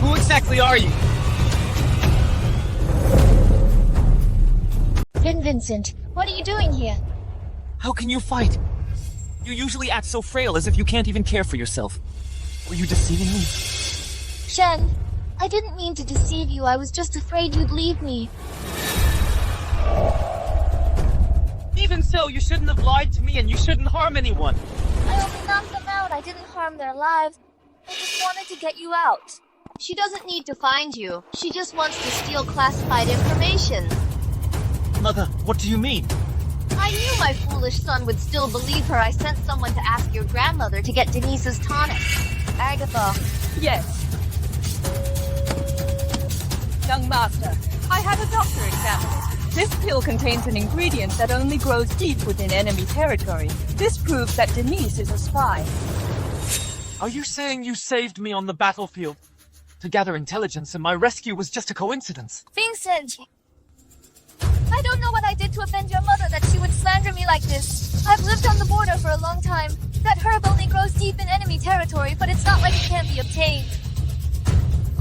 Who exactly are you? Vincent, what are you doing here? How can you fight? You usually act so frail, as if you can't even care for yourself. Were you deceiving me? Shen, I didn't mean to deceive you. I was just afraid you'd leave me. Even so, you shouldn't have lied to me and you shouldn't harm anyone. I only knocked them out. I didn't harm their lives. I just wanted to get you out. She doesn't need to find you. She just wants to steal classified information. Mother, what do you mean? I knew my foolish son would still believe her. I sent someone to ask your grandmother to get Denise's tonic. Agatha. Yes. Young master, I had a doctor examine it. This pill contains an ingredient that only grows deep within enemy territory. This proves that Denise is a spy. Are you saying you saved me on the battlefield to gather intelligence and my rescue was just a coincidence? Vincent! I don't know what I did to offend your mother that she would slander me like this. I've lived on the border for a long time. That herb only grows deep in enemy territory, but it's not like it can't be obtained.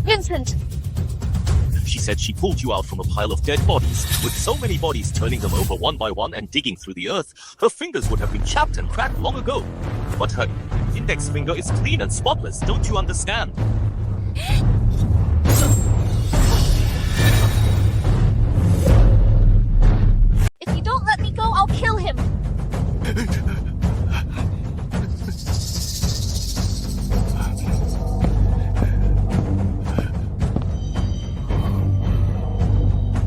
Vincent! She said she pulled you out from a pile of dead bodies. With so many bodies, turning them over one by one and digging through the earth, her fingers would have been chapped and cracked long ago. But her index finger is clean and spotless, don't you understand? If you don't let me go, I'll kill him!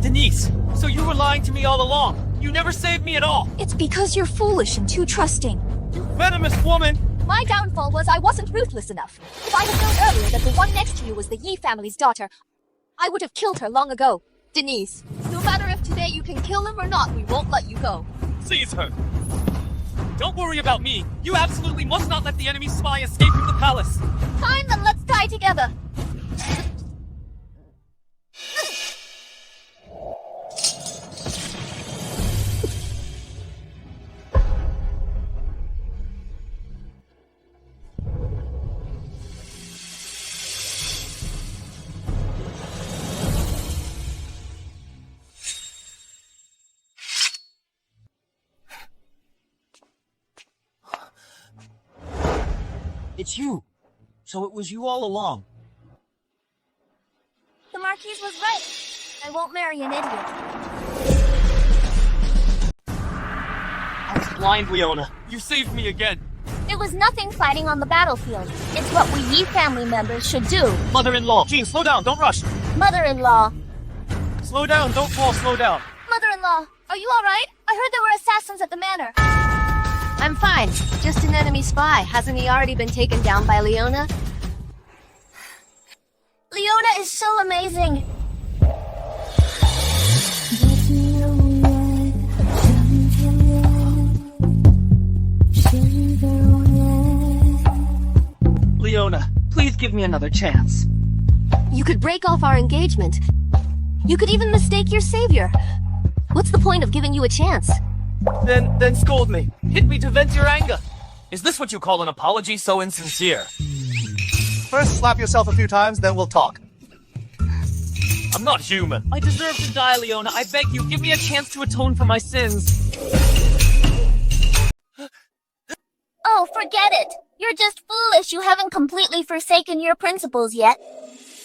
Denise, so you were lying to me all along. You never saved me at all. It's because you're foolish and too trusting. You venomous woman! My downfall was I wasn't ruthless enough. If I had known earlier that the one next to you was the Yi family's daughter, I would have killed her long ago. Denise, no matter if today you can kill him or not, we won't let you go. Seize her. Don't worry about me. You absolutely must not let the enemy spy escape from the palace. Fine, then let's die together. It's you. So it was you all along. The Marquis was right. I won't marry an idiot. I was blind, Leona. You saved me again. It was nothing fighting on the battlefield. It's what we Yi family members should do. Mother-in-law. Jean, slow down. Don't rush. Mother-in-law. Slow down. Don't fall. Slow down. Mother-in-law, are you alright? I heard there were assassins at the manor. I'm fine. Just an enemy spy. Hasn't he already been taken down by Leona? Leona is so amazing. Leona, please give me another chance. You could break off our engagement. You could even mistake your savior. What's the point of giving you a chance? Then scold me. Hit me to vent your anger. Is this what you call an apology so insincere? First, slap yourself a few times, then we'll talk. I'm not human. I deserve to die, Leona. I beg you, give me a chance to atone for my sins. Oh, forget it. You're just foolish. You haven't completely forsaken your principles yet.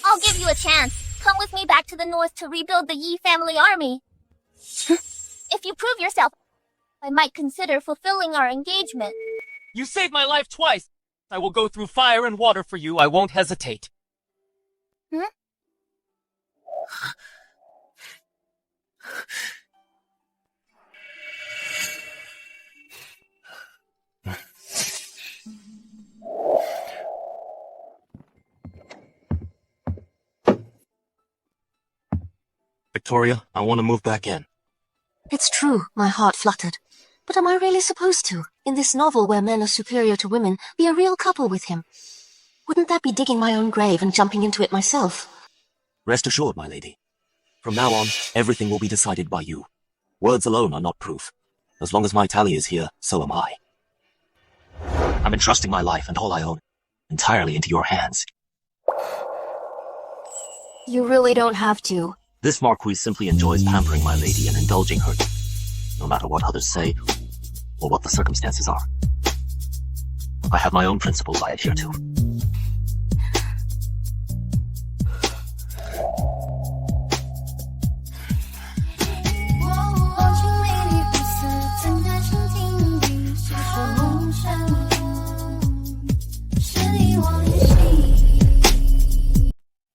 I'll give you a chance. Come with me back to the north to rebuild the Yi family army. If you prove yourself, I might consider fulfilling our engagement. You saved my life twice. I will go through fire and water for you. I won't hesitate. Hmm? Victoria, I want to move back in. It's true, my heart fluttered. But am I really supposed to, in this novel where men are superior to women, be a real couple with him? Wouldn't that be digging my own grave and jumping into it myself? Rest assured, my lady. From now on, everything will be decided by you. Words alone are not proof. As long as my Tally is here, so am I. I'm entrusting my life and all I own entirely into your hands. You really don't have to. This Marquis simply enjoys pampering my lady and indulging her, no matter what others say or what the circumstances are. I have my own principles I adhere to.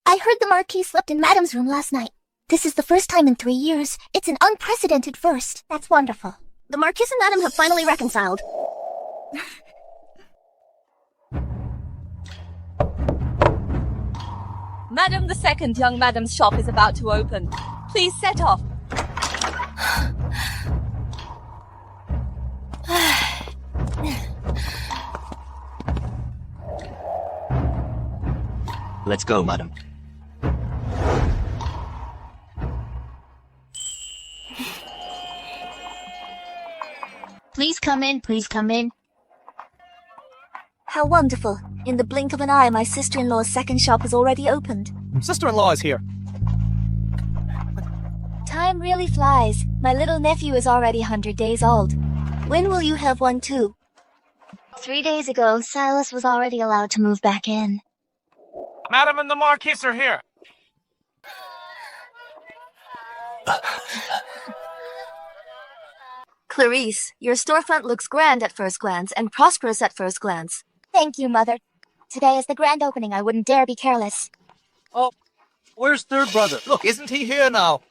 I heard the Marquis slept in Madame's room last night. This is the first time in 3 years. It's an unprecedented first. That's wonderful. The Marquis and Madame have finally reconciled. Madam the Second young Madame's shop is about to open. Please set off. Let's go, madam. Please come in, please come in. How wonderful. In the blink of an eye, my sister-in-law's second shop has already opened. Sister-in-law is here. Time really flies. My little nephew is already 100 days old. When will you have one too? 3 days ago, Silas was already allowed to move back in. Madam and the Marquis are here. Clarice, your storefront looks grand at first glance and prosperous at first glance. Thank you, Mother. Today is the grand opening. I wouldn't dare be careless. Oh, where's third brother? Look, isn't he here now?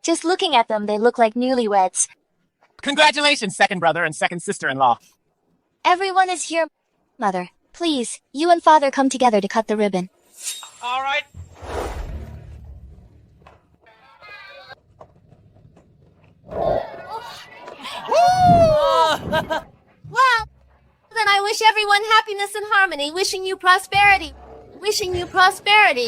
Just looking at them, they look like newlyweds. Congratulations, second brother and second sister-in-law. Everyone is here. Mother, please, you and Father come together to cut the ribbon. All right. Well, then I wish everyone happiness and harmony, wishing you prosperity. Wishing you prosperity.